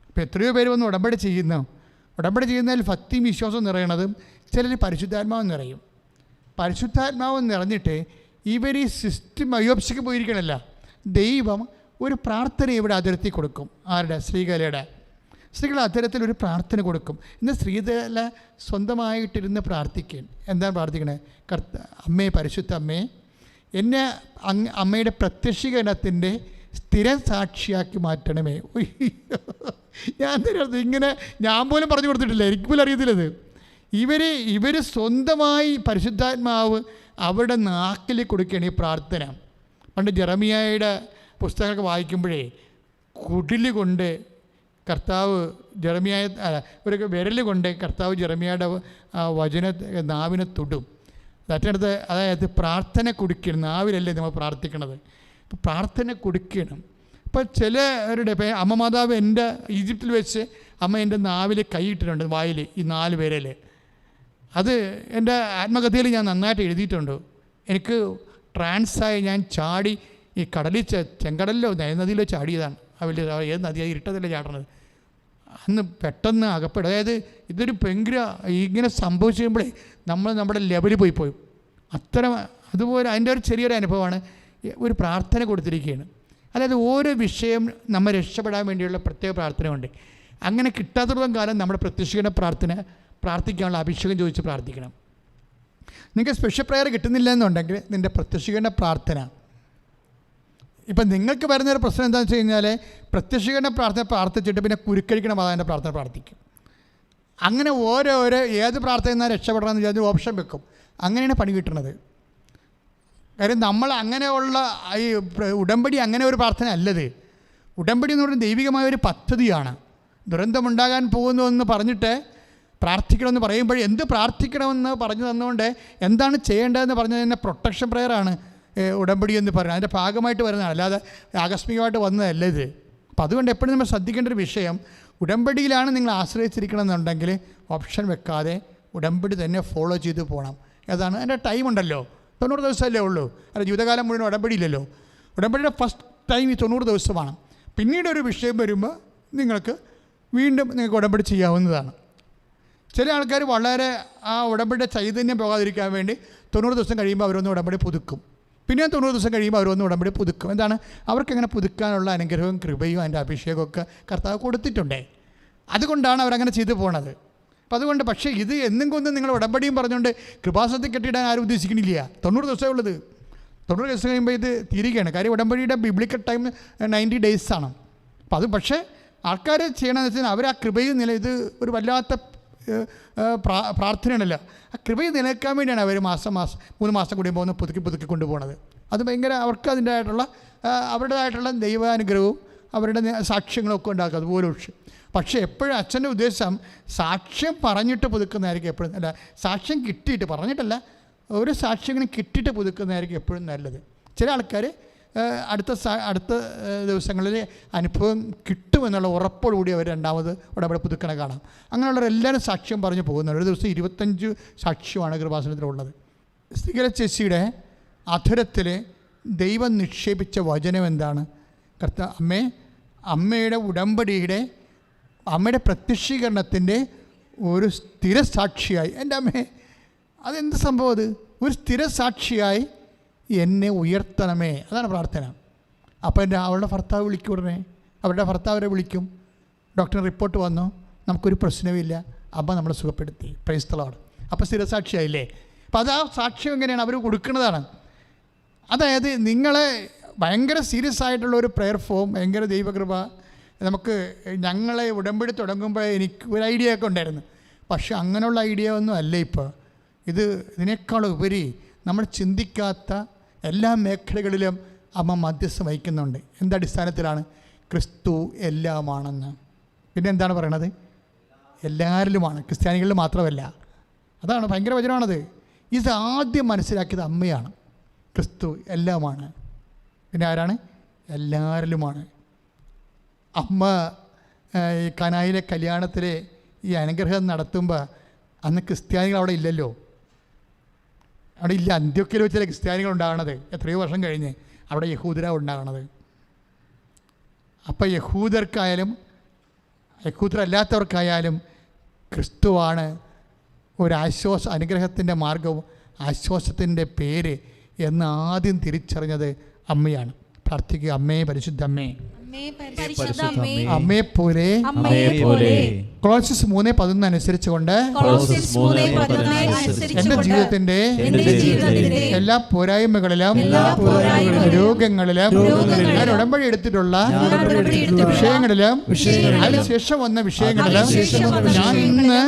ഇപ്പോൾ എത്രയോ പേര് വന്ന് ഉടമ്പടി ചെയ്യുന്നതിൽ ഭക്തിയും വിശ്വാസവും നിറയണതും ചിലർ പരിശുദ്ധാത്മാവ് നിറയും. പരിശുദ്ധാത്മാവ് നിറഞ്ഞിട്ട് ഇവർ ഈ സിസ്റ്റം അയോപ്സിക്ക് പോയിരിക്കണമല്ല, ദൈവം ഒരു പ്രാർത്ഥന ഇവിടെ അതിർത്തി കൊടുക്കും. ആരുടെ? ശ്രീകലയുടെ. സ്ത്രീകൾ അത്തരത്തിലൊരു പ്രാർത്ഥന കൊടുക്കും. ഇന്ന് ശ്രീകല സ്വന്തമായിട്ടിരുന്ന് പ്രാർത്ഥിക്കും. എന്താണ് പ്രാർത്ഥിക്കണേ? അമ്മേ, പരിശുദ്ധ അമ്മേ, എന്നെ അമ്മയുടെ പ്രത്യക്ഷീകരണത്തിൻ്റെ സ്ഥിരം സാക്ഷിയാക്കി മാറ്റണമേ. ഞാൻ തരുന്നത് ഇങ്ങനെ ഞാൻ പോലും പറഞ്ഞു കൊടുത്തിട്ടില്ല, എനിക്ക് പോലും അറിയത്തില്ലത്. ഇവർ സ്വന്തമായി പരിശുദ്ധാത്മാവ് അവരുടെ നാക്കിൽ കൊടുക്കുകയാണ് ഈ പ്രാർത്ഥന. പണ്ട് ജെറമിയായുടെ പുസ്തകമൊക്കെ വായിക്കുമ്പോഴേ കുടില് കൊണ്ട് കർത്താവ് ഒരു വിരൽ കൊണ്ട് കർത്താവ് ജെറമിയായുടെ വചന നാവിനെ തൊടും. മറ്റടുത്ത് അതായത് പ്രാർത്ഥന കൊടുക്കണം. നാവിലല്ലേ നമ്മൾ പ്രാർത്ഥിക്കണത്. അപ്പോൾ പ്രാർത്ഥന കൊടുക്കണം. ഇപ്പോൾ ചിലരുടെ അമ്മ മാതാവ് എൻ്റെ ഈജിപ്തിൽ വെച്ച് അമ്മ എൻ്റെ നാവിൽ കൈയിട്ടിട്ടുണ്ട്, വായിൽ, ഈ 4 വിരൽ. അത് എൻ്റെ ആത്മകഥയിൽ ഞാൻ നന്നായിട്ട് എഴുതിയിട്ടുണ്ട്. എനിക്ക് ട്രാൻസായി ഞാൻ ചാടി ഈ കടലിൽ ചെങ്കടലിലോ നദിയിലോ ചാടിയതാണ്. വലിയ ഏത് നദിയാണ് ഇരുട്ടതല്ലേ ചാടണത്. അന്ന് പെട്ടെന്ന് അകപ്പെടും. അതായത് ഇതൊരു ഭയങ്കര ഇങ്ങനെ സംഭവിച്ചു കഴിയുമ്പോഴേ നമ്മുടെ ലെവലിൽ പോയി അത്തരം അതുപോലെ അതിൻ്റെ ഒരു ചെറിയൊരു അനുഭവമാണ്. ഒരു പ്രാർത്ഥന കൊടുത്തിരിക്കുകയാണ്. അതായത് ഓരോ വിഷയം നമ്മൾ രക്ഷപ്പെടാൻ വേണ്ടിയുള്ള പ്രത്യേക പ്രാർത്ഥനയുണ്ട്. അങ്ങനെ കിട്ടാത്തിടത്തോളം കാലം നമ്മുടെ പ്രത്യക്ഷീകരണ പ്രാർത്ഥിക്കാനുള്ള അഭിഷേകം ചോദിച്ച് പ്രാർത്ഥിക്കണം. നിങ്ങൾക്ക് സ്പെഷ്യൽ പ്രയർ കിട്ടുന്നില്ല എന്നുണ്ടെങ്കിൽ നിൻ്റെ പ്രത്യക്ഷീകരണ പ്രാർത്ഥന. ഇപ്പം നിങ്ങൾക്ക് വരുന്നൊരു പ്രശ്നം എന്താണെന്ന് വെച്ച് കഴിഞ്ഞാൽ പ്രത്യക്ഷീകരണ പ്രാർത്ഥന പ്രാർത്ഥിച്ചിട്ട് പിന്നെ കുരുക്കഴിക്കണ മാതാവിൻ്റെ പ്രാർത്ഥന പ്രാർത്ഥിക്കും. അങ്ങനെ ഓരോരോ ഏത് പ്രാർത്ഥന എന്നാൽ രക്ഷപ്പെടണമെന്ന് വിചാരിച്ച് ഓപ്ഷൻ വെക്കും. അങ്ങനെയാണ് പണി കിട്ടുന്നത്. കാര്യം നമ്മൾ അങ്ങനെയുള്ള ഈ ഉടമ്പടി അങ്ങനെ ഒരു പ്രാർത്ഥന അല്ലത്. ഉടമ്പടി എന്ന് പറയുന്നത് ദൈവികമായ ഒരു പദ്ധതിയാണ്. ദുരന്തമുണ്ടാകാൻ പോകുന്നു എന്ന് പറഞ്ഞിട്ട് പ്രാർത്ഥിക്കണമെന്ന് പറയുമ്പോൾ എന്ത് പ്രാർത്ഥിക്കണമെന്ന് പറഞ്ഞു തന്നുകൊണ്ട് എന്താണ് ചെയ്യേണ്ടതെന്ന് പറഞ്ഞു തന്നെ പ്രൊട്ടക്ഷൻ പ്രെയറാണ് ഉടമ്പടി എന്ന് പറയുന്നത്. അതിൻ്റെ ഭാഗമായിട്ട് വരുന്നതാണ്, അല്ലാതെ ആകസ്മികമായിട്ട് വന്നതല്ല ഇത്. അപ്പം അതുകൊണ്ട് എപ്പോഴും നമ്മൾ ശ്രദ്ധിക്കേണ്ട ഒരു വിഷയം, ഉടമ്പടിയിലാണ് നിങ്ങൾ ആശ്രയിച്ചിരിക്കണമെന്നുണ്ടെങ്കിൽ ഓപ്ഷൻ വെക്കാതെ ഉടമ്പടി തന്നെ ഫോളോ ചെയ്ത് പോകണം. ഏതാണ് അതിൻ്റെ ടൈം ഉണ്ടല്ലോ, 90 ദിവസമല്ലേ ഉള്ളൂ. അല്ല, ജീവിതകാലം മുഴുവൻ ഉടമ്പടിയില്ലല്ലോ. ഉടമ്പടിയുടെ ഫസ്റ്റ് ടൈം ഈ 90 ദിവസമാണ്. പിന്നീട് ഒരു വിഷയം വരുമ്പോൾ നിങ്ങൾക്ക് വീണ്ടും നിങ്ങൾക്ക് ഉടമ്പടി ചെയ്യാവുന്നതാണ്. ചില ആൾക്കാർ വളരെ ആ ഉടമ്പടിയുടെ ചൈതന്യം പോകാതിരിക്കാൻ വേണ്ടി 90 ദിവസം കഴിയുമ്പോൾ അവരൊന്ന് ഉടമ്പടി പുതുക്കും. പിന്നെ 90 ദിവസം കഴിയുമ്പോൾ അവരൊന്ന് ഉടമ്പടി പുതുക്കും. എന്താണ് അവർക്കങ്ങനെ പുതുക്കാനുള്ള അനുഗ്രഹവും കൃപയും അതിൻ്റെ അഭിഷേകമൊക്കെ കർത്താവ് കൊടുത്തിട്ടുണ്ടേ. അതുകൊണ്ടാണ് അവരങ്ങനെ ചെയ്തു പോണത്. അപ്പം അതുകൊണ്ട് പക്ഷേ ഇത് എന്നും കൊണ്ടും നിങ്ങൾ ഉടമ്പടിയും പറഞ്ഞുകൊണ്ട് കൃപാസനത്തിൽ കെട്ടിയിടാൻ ആരും ഉദ്ദേശിക്കണില്ല. 90 ദിവസമേ ഉള്ളത്. 90 ദിവസം കഴിയുമ്പോൾ ഇത് തീരുകയാണ്. കാര്യം ഉടമ്പടിയുടെ ബിബ്ലിക്കൽ ടൈം 90 days ആണ്. അപ്പം അത് പക്ഷേ ആൾക്കാർ ചെയ്യണമെന്ന് വെച്ചാൽ അവർ ആ കൃപയും ഇത് ഒരു വല്ലാത്ത പ്രാർത്ഥനയാണല്ലോ. ആ കൃപയിൽ നിലനിൽക്കാൻ വേണ്ടിയാണ് അവർ മാസം 3 മാസം കൂടുമ്പോൾ ഒന്ന് പുതുക്കി കൊണ്ടുപോകുന്നത്. അത് ഭയങ്കര അവർക്ക് അവരുടേതായിട്ടുള്ള ദൈവാനുഗ്രഹവും അവരുടെ സാക്ഷ്യങ്ങളും ഒക്കെ ഉണ്ടാക്കും. അതുപോലെ പക്ഷേ എപ്പോഴും അച്ഛൻ്റെ ഉദ്ദേശം സാക്ഷ്യം പറഞ്ഞിട്ട് പുതുക്കുന്നതായിരിക്കും എപ്പോഴും. അല്ല, സാക്ഷ്യം കിട്ടിയിട്ട് പറഞ്ഞിട്ടല്ല, ഒരു സാക്ഷ്യങ്ങളും കിട്ടിയിട്ട് പുതുക്കുന്നതായിരിക്കും എപ്പോഴും നല്ലത്. ചില ആൾക്കാർ അടുത്ത ദിവസങ്ങളിൽ അനുഭവം കിട്ടുമെന്നുള്ള ഉറപ്പോടുകൂടി അവർ രണ്ടാമത് ഉടമ്പടി പുതുക്കണ കാണാം. അങ്ങനെയുള്ളവരെല്ലാവരും സാക്ഷ്യം പറഞ്ഞു പോകുന്നുണ്ട്. ഒരു ദിവസം 25 സാക്ഷ്യമാണ് കൃപാസനത്തിലുള്ളത്. സ്ത്രീകളെ ചേച്ചിയുടെ അധരത്തിൽ ദൈവം നിക്ഷേപിച്ച വചനം എന്താണ്? അമ്മയുടെ ഉടമ്പടിയുടെ അമ്മയുടെ പ്രത്യക്ഷീകരണത്തിൻ്റെ ഒരു സ്ഥിരസാക്ഷിയായി, എൻ്റെ അമ്മേ അതെന്ത് സംഭവം, അത് ഒരു സ്ഥിരസാക്ഷിയായി എന്നെ ഉയർത്തണമേ, അതാണ് പ്രാർത്ഥന. അപ്പോൾ അവളുടെ ഭർത്താവ് വിളിക്കും, ഉടനെ അവരുടെ ഭർത്താവരെ വിളിക്കും. ഡോക്ടറിന് റിപ്പോർട്ട് വന്നു, നമുക്കൊരു പ്രശ്നവുമില്ല, അമ്മ നമ്മളെ സുഖപ്പെടുത്തി, പ്രൈസ് ദി ലോർഡ്. അപ്പോൾ സ്ഥിരസാക്ഷിയായില്ലേ. അപ്പോൾ അത് ആ സാക്ഷ്യം എങ്ങനെയാണ് അവർ കൊടുക്കുന്നതാണ്. അതായത് നിങ്ങളെ ഭയങ്കര സീരിയസ് ആയിട്ടുള്ള ഒരു പ്രെയർ ഫോം, ഭയങ്കര ദൈവകൃപ. ഞങ്ങളെ ഉടമ്പടി തുടങ്ങുമ്പോൾ എനിക്ക് ഒരു ഐഡിയ ഒക്കെ ഉണ്ടായിരുന്നു. പക്ഷെ അങ്ങനെയുള്ള ഐഡിയ ഒന്നും അല്ല ഇപ്പോൾ. ഇതിനേക്കാളുപരി നമ്മൾ ചിന്തിക്കാത്ത എല്ലാ മേഖലകളിലും അമ്മ മധ്യസ്ഥം വഹിക്കുന്നുണ്ട്. എന്തടിസ്ഥാനത്തിലാണ്? ക്രിസ്തു എല്ലാമാണെന്ന്. പിന്നെ എന്താണ് പറയണത്? എല്ലാവരിലുമാണ്, ക്രിസ്ത്യാനികളിൽ മാത്രമല്ല. അതാണ് ഭയങ്കര വചനമാണത്. ഇത് ആദ്യം മനസ്സിലാക്കിയത് അമ്മയാണ്. ക്രിസ്തു എല്ലാമാണ്. പിന്നെ ആരാണ്? എല്ലാവരിലുമാണ്. അമ്മ ഈ കനായിലെ കല്യാണത്തിൽ ഈ അനുഗ്രഹം നടത്തുമ്പോൾ അന്ന് ക്രിസ്ത്യാനികൾ അവിടെ ഇല്ലല്ലോ. അവിടെ ഇല്ല. അന്ത്യോക്യയിൽ വെച്ചില്ല ക്രിസ്ത്യാനികൾ ഉണ്ടാകണത്. എത്രയോ വർഷം കഴിഞ്ഞ് അവിടെ യഹൂദരാണ് ഉണ്ടാകണത്. അപ്പോൾ യഹൂദരല്ലാത്തവർക്കായാലും ക്രിസ്തുവാണ് അനുഗ്രഹത്തിൻ്റെ മാർഗവും ആശ്വാസത്തിൻ്റെ പേര് എന്ന് ആദ്യം തിരിച്ചറിഞ്ഞത് അമ്മയാണ്. പ്രാർത്ഥിക്കുക, അമ്മേ, പരിശുദ്ധ അമ്മേ, അമ്മയെ പോലെ കൊളോസ്യസ് 3:11 അനുസരിച്ചുകൊണ്ട് എൻ്റെ ജീവിതത്തിൻ്റെ എല്ലാ പോരായ്മകളിലും രോഗങ്ങളിലും ഞാൻ ഉടമ്പടി എടുത്തിട്ടുള്ള വിഷയങ്ങളിലും അതിനുശേഷം വന്ന വിഷയങ്ങളിലും ഞാൻ ഇന്ന്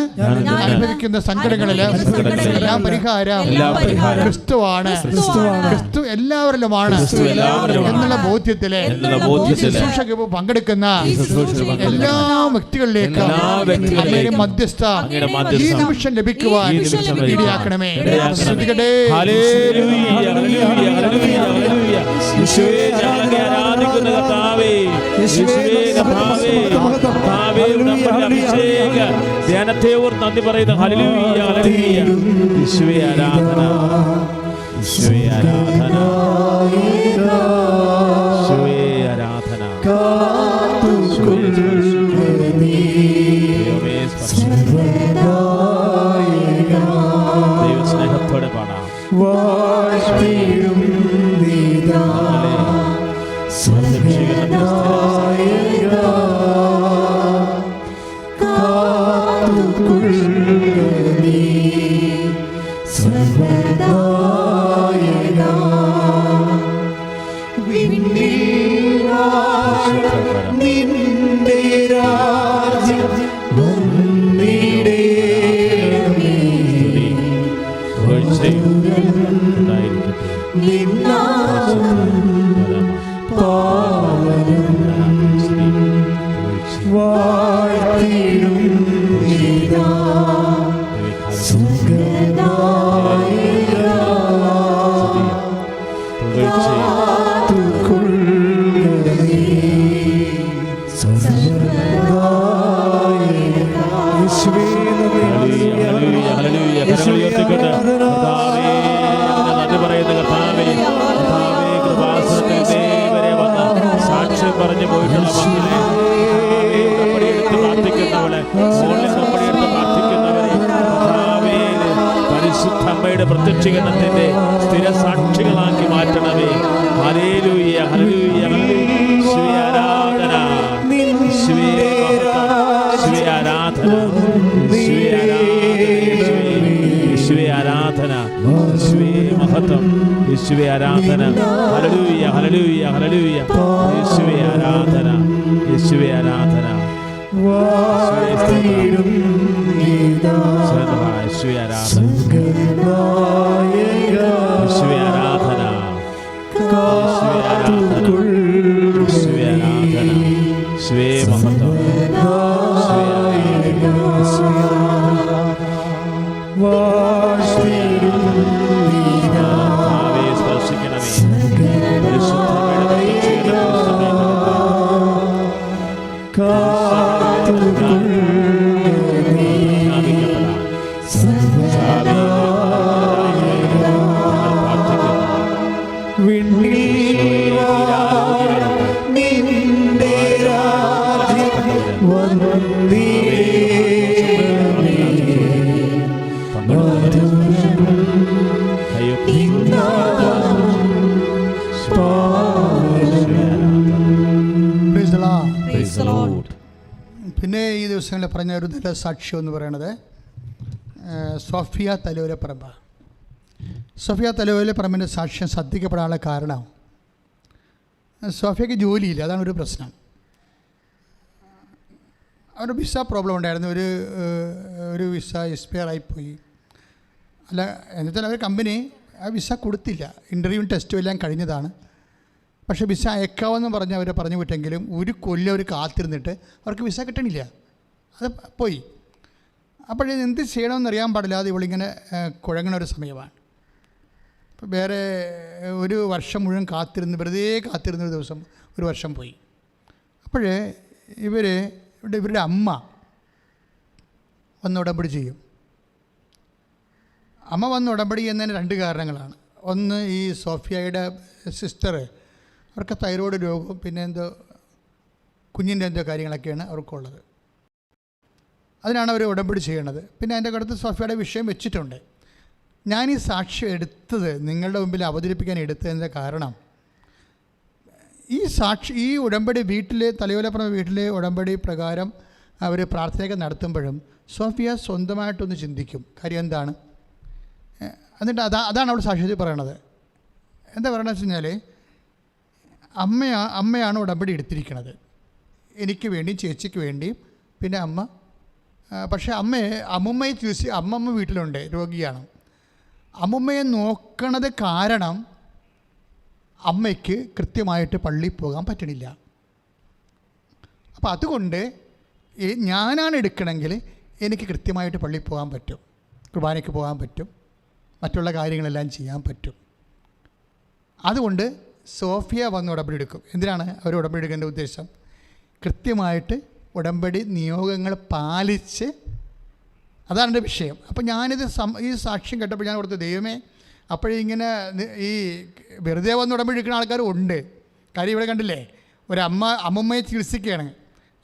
അനുഭവിക്കുന്ന സങ്കടങ്ങളിലും എല്ലാം പരിഹാരം ക്രിസ്തുവാണ്. ക്രിസ്തു എല്ലാവരിലുമാണ് എന്നുള്ള ബോധ്യത്തിലെ പങ്കെടുക്കുന്ന എല്ലാ വ്യക്തികളിലേക്കും അങ്ങയുടെ മധ്യസ്ഥ ഈ നിമിഷം ലഭിക്കുവാൻ ഇടയാക്കണമേ. ധ്യാനത്തെ ഓർത്ത് നന്ദി പറയുന്നു. ഹല്ലേലൂയ, ഹല്ലേലൂയ. യേശുവേ ആരാധന, യേശുവേ ആരാധന, യേശുവേ ആരാധന. ദൈവസ്നേഹത്തോടെ പാടാം. പ്രത്യക്ഷീകരണത്തിന് സാക്ഷ്യം പറഞ്ഞു പോയിട്ടുള്ള പ്രാർത്ഥിക്കുന്നവളെ പരിശുദ്ധ അമ്മയുടെ പ്രത്യക്ഷീകരണത്തിന്റെ സ്ഥിര സാക്ഷികളാക്കി മാറ്റണമേ. ഹല്ലേലൂയ, ഹല്ലേലൂയ, ഹല്ലേലൂയ. ആരാധന, ആരാധന, ആരാധന, മഹത്വം, യേശുവേ ആരാധന. ഹല്ലേലൂയ, ഹല്ലേലൂയ, ഹല്ലേലൂയ. യേശുവേ ആരാധന, യേശുവേ ആരാധന. യേശുവേ ആരാധന, യേശുവേ ആരാധന, യേശുവേ ആരാധന, യേശുവേ ആരാധന, യേശുവേ മഹത്വം, പിന്നെ ഈ ദിവസങ്ങളിൽ പറഞ്ഞ ഒരു നല്ല സാക്ഷ്യം എന്ന് പറയുന്നത് സോഫിയ തലയോലപ്പറമ്പ. സോഫിയ തലയോലപ്പറമ്പിൻ്റെ സാക്ഷ്യം ശ്രദ്ധിക്കപ്പെടാനുള്ള കാരണം സോഫിയയ്ക്ക് ജോലിയില്ല, അതാണ് ഒരു പ്രശ്നം. അവരുടെ വിസ പ്രോബ്ലം ഉണ്ടായിരുന്നു. ഒരു വിസ എക്സ്പയർ ആയിപ്പോയി. അല്ല എന്നുവെച്ചാൽ അവർ കമ്പനി ആ വിസ കൊടുത്തില്ല. ഇൻ്റർവ്യൂ ടെസ്റ്റും എല്ലാം കഴിഞ്ഞതാണ്. പക്ഷേ വിസ അയക്കാമെന്ന് പറഞ്ഞ് അവരെ പറഞ്ഞു വിട്ടെങ്കിലും ഒരു കൊല്ലം അവർ കാത്തിരുന്നിട്ട് അവർക്ക് വിസ കിട്ടണില്ല. അത് പോയി. അപ്പോഴേ എന്ത് ചെയ്യണമെന്ന് അറിയാൻ പാടില്ലാതെ ഇവളിങ്ങനെ കുഴങ്ങണ ഒരു സമയമാണ്. അപ്പോൾ വേറെ ഒരു വർഷം മുഴുവൻ വെറുതെ കാത്തിരുന്നൊരു ദിവസം ഒരു വർഷം പോയി. അപ്പോഴേ ഇവരുടെ അമ്മ വന്ന് ഉടമ്പടി ചെയ്യും. അമ്മ വന്ന് ഉടമ്പടി ചെയ്യുന്നതിന് രണ്ട് കാരണങ്ങളാണ്. ഒന്ന്, ഈ സോഫിയയുടെ സിസ്റ്റർ, അവർക്ക് തൈറോയ്ഡ് രോഗവും പിന്നെ കുഞ്ഞിൻ്റെ കാര്യങ്ങളൊക്കെയാണ് അവർക്കുള്ളത്. അതിനാണ് അവർ ഉടമ്പടി ചെയ്യണത്. പിന്നെ അതിൻ്റെ അടുത്ത് സോഫിയയുടെ വിഷയം വെച്ചിട്ടുണ്ട്. ഞാൻ ഈ സാക്ഷ്യം എടുത്തത് നിങ്ങളുടെ മുമ്പിൽ അവതരിപ്പിക്കാൻ എടുത്തതിൻ്റെ കാരണം, ഈ ഉടമ്പടി തലയോലപ്പറമ്പ് വീട്ടിലെ ഉടമ്പടി പ്രകാരം അവർ പ്രാർത്ഥനയൊക്കെ നടത്തുമ്പോഴും സോഫിയ സ്വന്തമായിട്ടൊന്ന് ചിന്തിക്കും. കാര്യം എന്താണ്? എന്നിട്ട് അതാണ് അവൾ സാക്ഷ്യത്തിൽ പറയണത്. എന്താ പറയണമെന്ന് വെച്ച് കഴിഞ്ഞാൽ, അമ്മയാണ് ഉടമ്പടി എടുത്തിരിക്കുന്നത് എനിക്ക് വേണ്ടിയും ചേച്ചിക്ക് വേണ്ടിയും. പിന്നെ അമ്മ, പക്ഷേ അമ്മുമ്മയെ അമ്മമ്മ വീട്ടിലുണ്ട്, രോഗിയാണ്. അമ്മുമ്മയെ നോക്കണത് കാരണം അമ്മയ്ക്ക് കൃത്യമായിട്ട് പള്ളിയിൽ പോകാൻ പറ്റണില്ല. അപ്പോൾ അതുകൊണ്ട് ഞാനാണ് എടുക്കണമെങ്കിൽ എനിക്ക് കൃത്യമായിട്ട് പള്ളിയിൽ പോകാൻ പറ്റും, കുർബാനയ്ക്ക് പോകാൻ പറ്റും, മറ്റുള്ള കാര്യങ്ങളെല്ലാം ചെയ്യാൻ പറ്റും. അതുകൊണ്ട് സോഫിയ വന്ന് ഉടമ്പടി എടുക്കും. എന്തിനാണ് അവർ ഉടമ്പടി എടുക്കേണ്ട ഉദ്ദേശം? കൃത്യമായിട്ട് ഉടമ്പടി നിയോഗങ്ങൾ പാലിച്ച്, അതാണ് എൻ്റെ വിഷയം. അപ്പോൾ ഞാനിത് ഈ സാക്ഷ്യം കേട്ടപ്പോൾ ഞാൻ ഓർത്തു, ദൈവമേ, അപ്പോഴിങ്ങനെ ഈ വെറുതെ വന്ന് ഉടമ്പടി എടുക്കുന്ന ആൾക്കാർ ഉണ്ട്. കാര്യം ഇവിടെ കണ്ടില്ലേ, അമ്മമ്മയെ ചികിത്സിക്കുകയാണ്.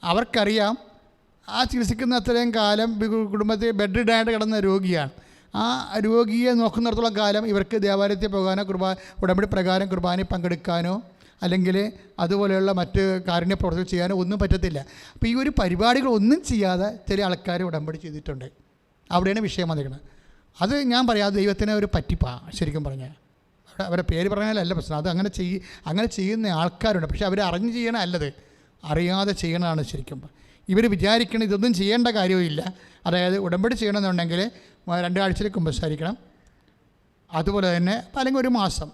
അവർക്കറിയാം ആ ചികിത്സിക്കുന്ന അത്രയും കാലം കുടുംബത്തിൽ ബെഡ് റിഡായിട്ട് കിടന്ന രോഗിയാണ്. ആ രോഗിയെ നോക്കുന്നിടത്തോളം കാലം ഇവർക്ക് ദേവാലയത്തിൽ പോകാനോ ഉടമ്പടി പ്രകാരം കുർബാനയിൽ പങ്കെടുക്കാനോ അല്ലെങ്കിൽ അതുപോലെയുള്ള മറ്റ് കാരുണ്യ പ്രവർത്തനം ചെയ്യാനോ ഒന്നും പറ്റത്തില്ല. അപ്പോൾ ഈ ഒരു പരിപാടികളൊന്നും ചെയ്യാതെ ചില ആൾക്കാർ ഉടമ്പടി ചെയ്തിട്ടുണ്ട്. അവിടെയാണ് വിഷയം വന്നിരിക്കുന്നത്. അത് ഞാൻ പറയാം, അത് ദൈവത്തിന് ഒരു പറ്റിപ്പാണ് ശരിക്കും പറഞ്ഞാൽ. അവരുടെ പേര് പറഞ്ഞാലല്ല പ്രശ്നം, അത് അങ്ങനെ ചെയ്യുന്ന ആൾക്കാരുണ്ട്. പക്ഷേ അവർ അറിഞ്ഞ് ചെയ്യണ അല്ലത്, അറിയാതെ ചെയ്യണതാണ് ശരിക്കും. ഇവർ വിചാരിക്കണം ഇതൊന്നും ചെയ്യേണ്ട കാര്യമില്ല. അതായത് ഉടമ്പടി ചെയ്യണമെന്നുണ്ടെങ്കിൽ 2 ആഴ്ചയിൽ കുമ്പസാരിക്കണം, അതുപോലെ തന്നെ അല്ലെങ്കിൽ 1 മാസം.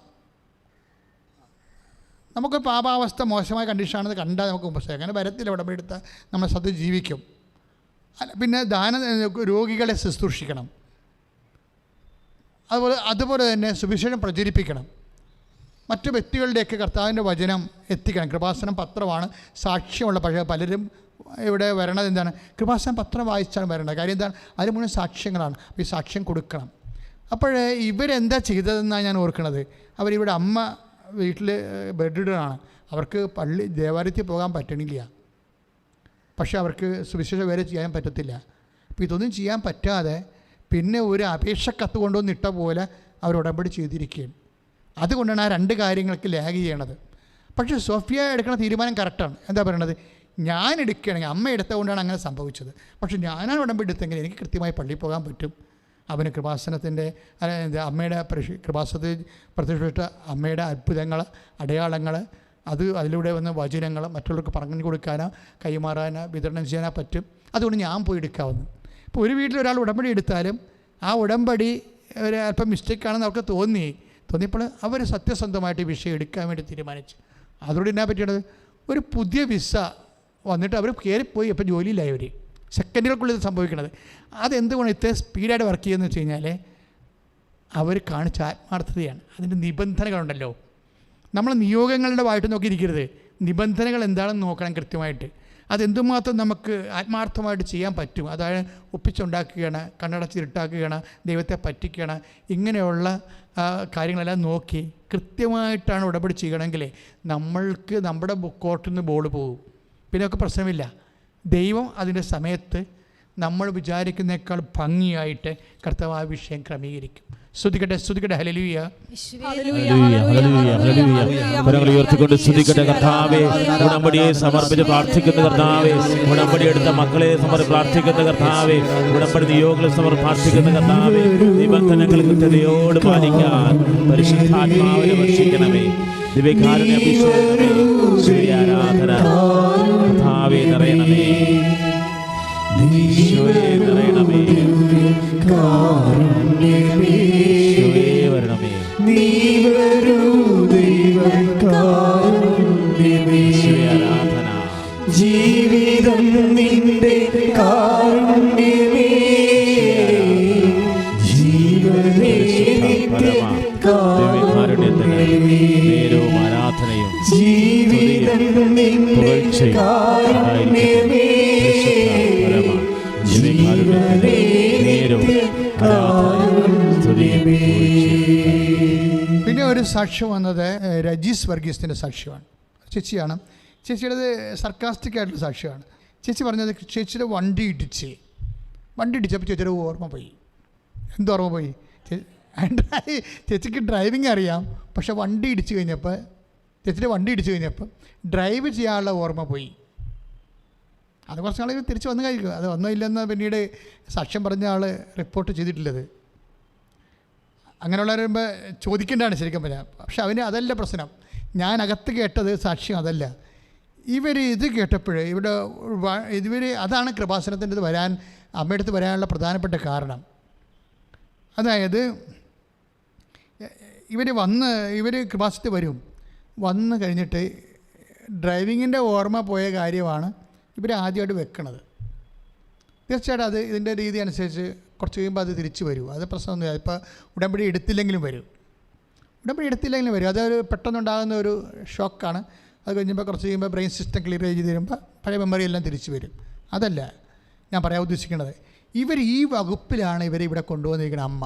നമുക്ക് പാപാവസ്ഥ മോശമായ കണ്ടീഷനാണെന്ന് കണ്ടാൽ നമുക്ക് കുമ്പസാരിക്കാം. അങ്ങനെ വരത്തില്ല, ഉടമ്പടി എടുത്താൽ നമ്മൾ സത്യം ജീവിക്കും. പിന്നെ രോഗികളെ ശുശ്രൂഷിക്കണം, അതുപോലെ തന്നെ സുവിശേഷം പ്രചരിപ്പിക്കണം, മറ്റു വ്യക്തികളുടെയൊക്കെ കർത്താവിൻ്റെ വചനം എത്തിക്കണം. കൃപാസനം പത്രമാണ് സാക്ഷ്യമുള്ള. പക്ഷേ പലരും ഇവിടെ വരണത് എന്താണ്, കൃപാസനം പത്രം വായിച്ചാണ് വരേണ്ടത്. കാര്യം എന്താണ്, അതിന് മുന്നേ സാക്ഷ്യങ്ങളാണ്. അപ്പോൾ ഈ സാക്ഷ്യം കൊടുക്കണം. അപ്പോൾ ഇവരെന്താ ചെയ്തതെന്നാണ് ഞാൻ ഓർക്കുന്നത്. അവരിവിടെ അമ്മ വീട്ടിൽ ബെഡ്ഡാണ്, അവർക്ക് ദേവാലയത്തിൽ പോകാൻ പറ്റണില്ല. പക്ഷേ അവർക്ക് സുവിശേഷം വേറെ ചെയ്യാൻ പറ്റത്തില്ല. അപ്പോൾ ഇതൊന്നും ചെയ്യാൻ പറ്റാതെ പിന്നെ ഒരു അപേക്ഷ കത്ത് കൊണ്ടുവന്ന് ഇട്ട പോലെ അവർ ഉടമ്പടി ചെയ്തിരിക്കുകയാണ്. അതുകൊണ്ടാണ് ആ 2 കാര്യങ്ങൾക്ക് ലാഗ് ചെയ്യണത്. പക്ഷേ സോഫിയ എടുക്കുന്ന തീരുമാനം കറക്റ്റാണ്. എന്താ പറയണത്, ഞാൻ എടുക്കുകയാണെങ്കിൽ അമ്മ എടുത്തുകൊണ്ടാണ് അങ്ങനെ സംഭവിച്ചത്. പക്ഷേ ഞാനാണ് ഉടമ്പടി എടുത്തെങ്കിൽ എനിക്ക് കൃത്യമായി പള്ളിയിൽ പോകാൻ പറ്റും. അവന് കൃപാസനത്തിൻ്റെ അമ്മയുടെ കൃപാസനത്തിൽ പ്രത്യക്ഷപ്പെട്ട അമ്മയുടെ അത്ഭുതങ്ങൾ, അടയാളങ്ങൾ, അതിലൂടെ വന്ന വചനങ്ങൾ മറ്റുള്ളവർക്ക് പറഞ്ഞു കൊടുക്കാനോ കൈമാറാനോ വിതരണം ചെയ്യാനോ പറ്റും. അതുകൊണ്ട് ഞാൻ പോയി എടുക്കാവുന്നു. ഇപ്പോൾ ഒരു വീട്ടിൽ ഒരാൾ ഉടമ്പടി എടുത്താലും ആ ഉടമ്പടി ഒരു അല്പം മിസ്റ്റേക്കാണെന്ന് അവർക്ക് തോന്നിയപ്പോൾ അവർ സത്യസന്ധമായിട്ട് ഈ വിഷയം എടുക്കാൻ വേണ്ടി തീരുമാനിച്ചു. അതോട് എന്നാ പറ്റിയത്, ഒരു പുതിയ വിസ വന്നിട്ട് അവർ കയറിപ്പോയി. അപ്പോൾ ജോലിയിലായി അവർ. സെക്കൻഡുകൾക്കുള്ളിൽ ഇത് സംഭവിക്കുന്നത്. അതെന്തുകൊണ്ട് ഇത്ര സ്പീഡായിട്ട് വർക്ക് ചെയ്യുന്നത് വെച്ച് കഴിഞ്ഞാൽ അവർ കാണിച്ച ആത്മാർത്ഥതയാണ്. അതിൻ്റെ നിബന്ധനകളുണ്ടല്ലോ. നമ്മൾ നിയോഗങ്ങളുടെ വായിട്ട് നോക്കിയിരിക്കരുത്, നിബന്ധനകൾ എന്താണെന്ന് നോക്കണം കൃത്യമായിട്ട്. അതെന്തുമാത്രം നമുക്ക് ആത്മാർത്ഥമായിട്ട് ചെയ്യാൻ പറ്റും. അതായത് ഒപ്പിച്ചുണ്ടാക്കുകയാണ്, കണ്ണടച്ചിരുട്ടാക്കുകയാണ്, ദൈവത്തെ പറ്റിക്കുകയാണ്, ഇങ്ങനെയുള്ള കാര്യങ്ങളെല്ലാം നോക്കി കൃത്യമായിട്ടാണ് ഉടമ്പടി ചെയ്യണമെങ്കിൽ നമ്മൾക്ക് നമ്മുടെ കോർട്ടിൽ നിന്ന് ബോൾ പോകും. പിന്നെ ഒക്കെ പ്രശ്നമില്ല. ദൈവം അതിൻ്റെ സമയത്ത് നമ്മൾ വിചാരിക്കുന്നേക്കാൾ ഭംഗിയായിട്ട് കർത്താവ് ആ വിഷയം ക്രമീകരിക്കും. സ്തുതിക്കട്ടെ. ഹല്ലേലൂയ. ഉയർത്തിക്കൊണ്ട് സ്തുതിക്കട്ടെ കർത്താവേ. ഉടമ്പടിയെ സമർപ്പിച്ച് പ്രാർത്ഥിക്കുന്ന കർത്താവേ, ഉടമ്പടി എടുത്ത മക്കളെ പ്രാർത്ഥിക്കുന്ന കർത്താവേ, ഉടമ്പടി നിയോഗങ്ങളെ പ്രാർത്ഥിക്കുന്ന കർത്താവേ, നിബന്ധനകൾ കൃത്യതയോട് പാലിക്കാൻ പരിശുദ്ധാത്മാവിനെ വർഷിക്കണമേ. ദിവ്യകാരുണ്യ അഭിഷേകമേ, ആരാധന കർത്താവേ നിറയണമേ, നിറയണമേ, വരണമേ. ആരാധന ജീവിതം നിന്റെ കാരുണ്യമേ, ജീവനേ നേരവും ആരാധനയും ജീവിതം നിന്റെ കാരുണ്യമേ, പിന്നെ ഒരു സാക്ഷ്യം വന്നത് രജീസ് വർഗീസിൻ്റെ സാക്ഷ്യമാണ്. ചേച്ചിയാണ്. ചേച്ചിയുടേത് സർക്കാസ്റ്റിക് ആയിട്ടുള്ള സാക്ഷ്യമാണ്. ചേച്ചി പറഞ്ഞത് ചേച്ചിയുടെ വണ്ടി ഇടിച്ചപ്പോൾ ചേച്ചിയുടെ ഓർമ്മ പോയി. എന്തോർമ്മ പോയി? ചേച്ചിക്ക് ഡ്രൈവിംഗ് അറിയാം, പക്ഷെ ചേച്ചിയുടെ വണ്ടി ഇടിച്ചു കഴിഞ്ഞപ്പോൾ ഡ്രൈവ് ചെയ്യാനുള്ള ഓർമ്മ പോയി. അത് കുറച്ച് നാൾ തിരിച്ച് വന്നു കഴിക്കും. അത് ഒന്നുമില്ലെന്ന് പിന്നീട് സാക്ഷ്യം പറഞ്ഞ ആൾ റിപ്പോർട്ട് ചെയ്തിട്ടുള്ളത്. അങ്ങനെയുള്ളവർ വരുമ്പോൾ ചോദിക്കേണ്ടതാണ് ശരിക്കും പറയാം. പക്ഷെ അവന് അതല്ല പ്രശ്നം. ഞാൻ അകത്ത് കേട്ടത് സാക്ഷ്യം അതല്ല. ഇവർ ഇത് കേട്ടപ്പോൾ അതാണ് കൃപാസനത്തിൻ്റെ ഇത് വരാൻ, അമ്മയടുത്ത് വരാനുള്ള പ്രധാനപ്പെട്ട കാരണം. അതായത് ഇവർ കൃപാസനത്തിൽ വന്നു കഴിഞ്ഞിട്ട് ഡ്രൈവിങ്ങിൻ്റെ ഓർമ്മ പോയ കാര്യമാണ് ഇവർ ആദ്യമായിട്ട് വെക്കണത്. തീർച്ചയായിട്ടും അത് ഇതിൻ്റെ രീതി അനുസരിച്ച് കുറച്ച് കഴിയുമ്പോൾ അത് തിരിച്ചു വരും. അത് പ്രശ്നമൊന്നുമില്ല. ഇപ്പോൾ ഉടമ്പടി എടുത്തില്ലെങ്കിലും വരും. അതൊരു പെട്ടെന്നുണ്ടാകുന്ന ഒരു ഷോക്കാണ്. അത് കഴിഞ്ഞപ്പോൾ കുറച്ച് കഴിയുമ്പോൾ ബ്രെയിൻ സിസ്റ്റം ക്ലിയർ ചെയ്ത് തരുമ്പോൾ പഴയ മെമ്മറി എല്ലാം തിരിച്ചു വരും. അതല്ല ഞാൻ പറയാൻ ഉദ്ദേശിക്കുന്നത്. ഇവർ ഈ വകുപ്പിലാണ് ഇവിടെ കൊണ്ടുവന്നിരിക്കുന്ന അമ്മ.